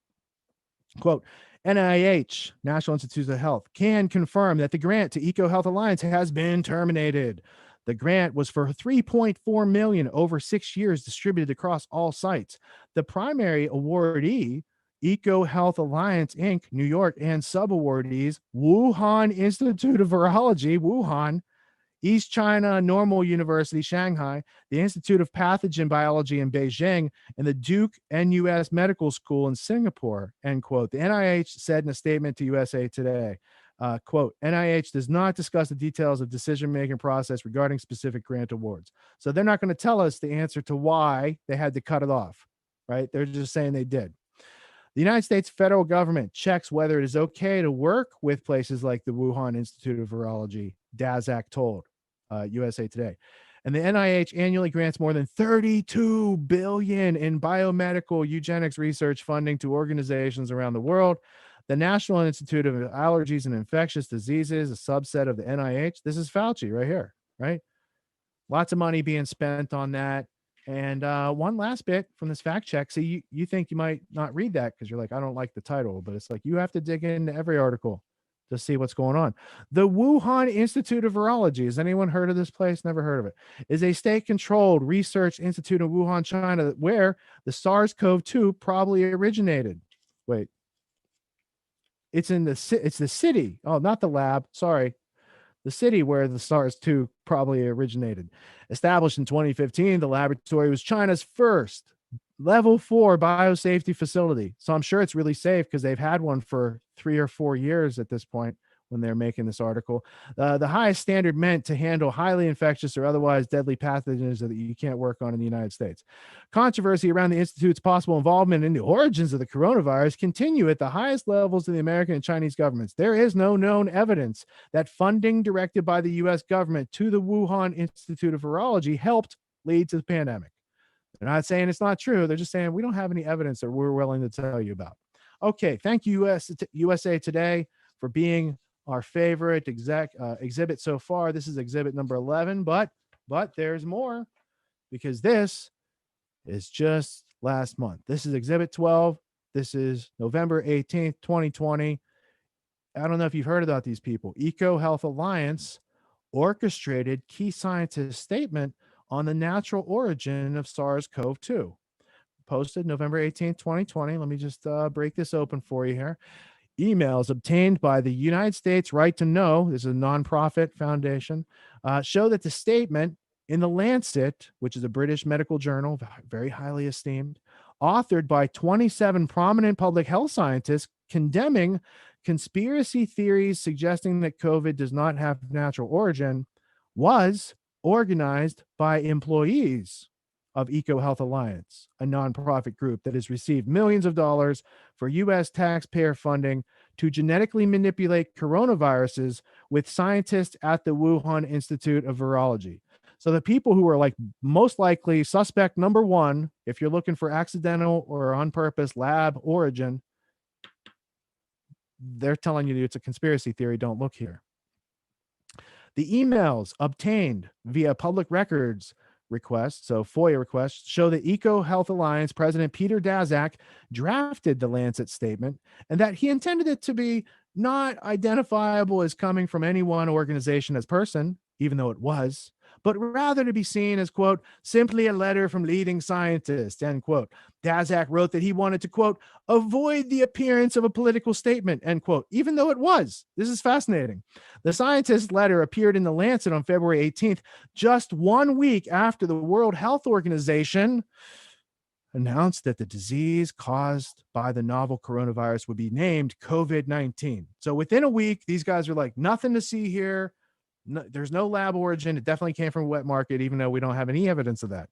Quote, NIH, National Institutes of Health, can confirm that the grant to EcoHealth Alliance has been terminated. The grant was for $3.4 million over 6 years distributed across all sites. The primary awardee, EcoHealth Alliance, Inc., New York, and sub-awardees, Wuhan Institute of Virology, Wuhan, East China Normal University, Shanghai, the Institute of Pathogen Biology in Beijing, and the Duke NUS Medical School in Singapore, end quote. The NIH said in a statement to USA Today, quote, NIH does not discuss the details of decision-making process regarding specific grant awards. So they're not going to tell us the answer to why they had to cut it off, right? They're just saying they did. The United States federal government checks whether it is okay to work with places like the Wuhan Institute of Virology, Daszak told USA Today. And the NIH annually grants more than $32 billion in biomedical eugenics research funding to organizations around the world. The National Institute of Allergies and Infectious Diseases, a subset of the NIH. This is Fauci right here, right? Lots of money being spent on that. And one last bit from this fact check. So you think you might not read that because you're like, I don't like the title, but it's like you have to dig into every article to see what's going on. The Wuhan Institute of Virology, has anyone heard of this place? Never heard of it. Is a state-controlled research institute in Wuhan, China, where the SARS-CoV-2 probably originated. Wait, it's the city. Oh, not the lab. Sorry. The city where the SARS-2 probably originated. Established in 2015, the laboratory was China's first level 4 biosafety facility. So I'm sure it's really safe because they've had one for 3 or 4 years at this point when they're making this article. The highest standard meant to handle highly infectious or otherwise deadly pathogens that you can't work on in the United States. Controversy around the Institute's possible involvement in the origins of the coronavirus continue at the highest levels of the American and Chinese governments. There is no known evidence that funding directed by the U.S. government to the Wuhan Institute of Virology helped lead to the pandemic. They're not saying it's not true. They're just saying we don't have any evidence that we're willing to tell you about. Okay, thank you, USA Today, for being our favorite exhibit so far. This is exhibit number 11, but there's more, because this is just last month. This is exhibit 12. This is November 18th, 2020. I don't know if you've heard about these people. EcoHealth Alliance orchestrated key scientist statement on the natural origin of SARS-CoV-2. Posted November 18th, 2020. Let me just break this open for you here. Emails obtained by the United States Right to Know, this is a nonprofit foundation, show that the statement in the Lancet, which is a British medical journal, very highly esteemed, authored by 27 prominent public health scientists condemning conspiracy theories suggesting that COVID does not have natural origin, was organized by employees of EcoHealth Alliance, a nonprofit group that has received millions of dollars for U.S. taxpayer funding to genetically manipulate coronaviruses with scientists at the Wuhan Institute of Virology. So the people who are like most likely suspect number one, if you're looking for accidental or on purpose lab origin, they're telling you it's a conspiracy theory. Don't look here. The emails obtained via public records requests, so FOIA requests, show that EcoHealth Alliance President Peter Daszak drafted the Lancet statement and that he intended it to be not identifiable as coming from any one organization as person, even though it was, but rather to be seen as, quote, simply a letter from leading scientists, end quote. Daszak wrote that he wanted to, quote, avoid the appearance of a political statement, end quote, even though it was. This is fascinating. The scientist's letter appeared in the Lancet on February 18th, just 1 week after the World Health Organization announced that the disease caused by the novel coronavirus would be named COVID-19. So within a week, these guys are like, nothing to see here. No, there's no lab origin. It definitely came from a wet market, even though we don't have any evidence of that.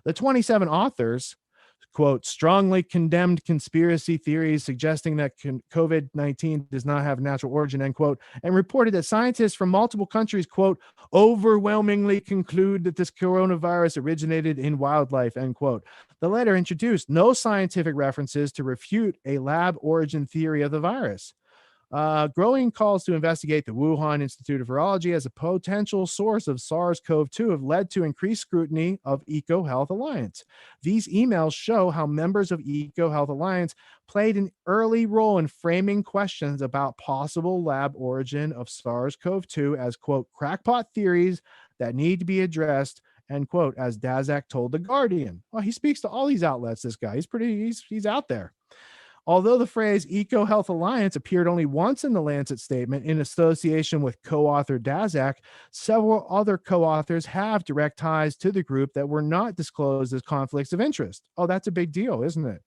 The 27 authors, quote, strongly condemned conspiracy theories suggesting that COVID-19 does not have natural origin, end quote, and reported that scientists from multiple countries, quote, overwhelmingly conclude that this coronavirus originated in wildlife, end quote. The letter introduced no scientific references to refute a lab origin theory of the virus. Growing calls to investigate the Wuhan Institute of Virology as a potential source of SARS-CoV-2 have led to increased scrutiny of EcoHealth Alliance. These emails show how members of EcoHealth Alliance played an early role in framing questions about possible lab origin of SARS-CoV-2 as, quote, crackpot theories that need to be addressed, end quote, as Daszak told The Guardian. Well, he speaks to all these outlets, this guy. He's out there. Although the phrase EcoHealth Alliance appeared only once in the Lancet statement in association with co-author Daszak, several other co-authors have direct ties to the group that were not disclosed as conflicts of interest. Oh, that's a big deal, isn't it?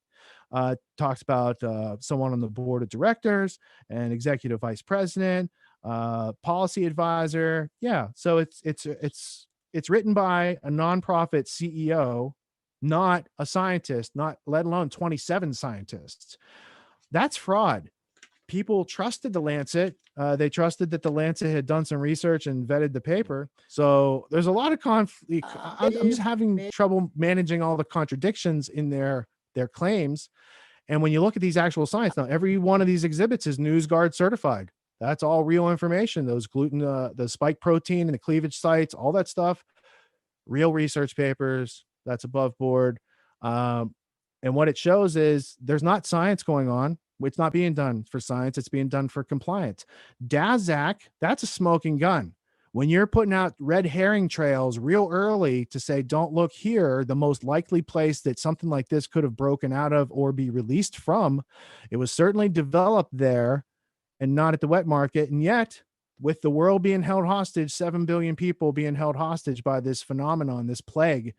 Talks about someone on the board of directors, an executive vice president, policy advisor. Yeah, so it's written by a nonprofit CEO, not a scientist, not let alone 27 scientists. That's fraud. People trusted the Lancet. They trusted that the Lancet had done some research and vetted the paper. So there's a lot of conflict. I'm just having trouble managing all the contradictions in their claims. And when you look at these actual science, now every one of these exhibits is NewsGuard certified. That's all real information. Those gluten, the spike protein and the cleavage sites, all that stuff, real research papers. That's above board. And what it shows is there's not science going on. It's not being done for science. It's being done for compliance. Daszak, that's a smoking gun. When you're putting out red herring trails real early to say, don't look here, the most likely place that something like this could have broken out of or be released from, it was certainly developed there and not at the wet market. And yet, with the world being held hostage, 7 billion people being held hostage by this phenomenon, this plague,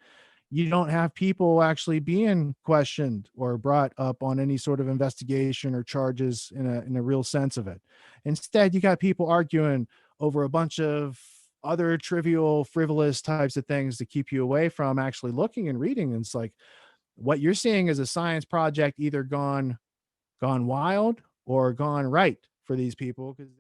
you don't have people actually being questioned or brought up on any sort of investigation or charges in a real sense of it. Instead, you got people arguing over a bunch of other trivial, frivolous types of things to keep you away from actually looking and reading. And it's like, what you're seeing is a science project either gone wild or gone right for these people, because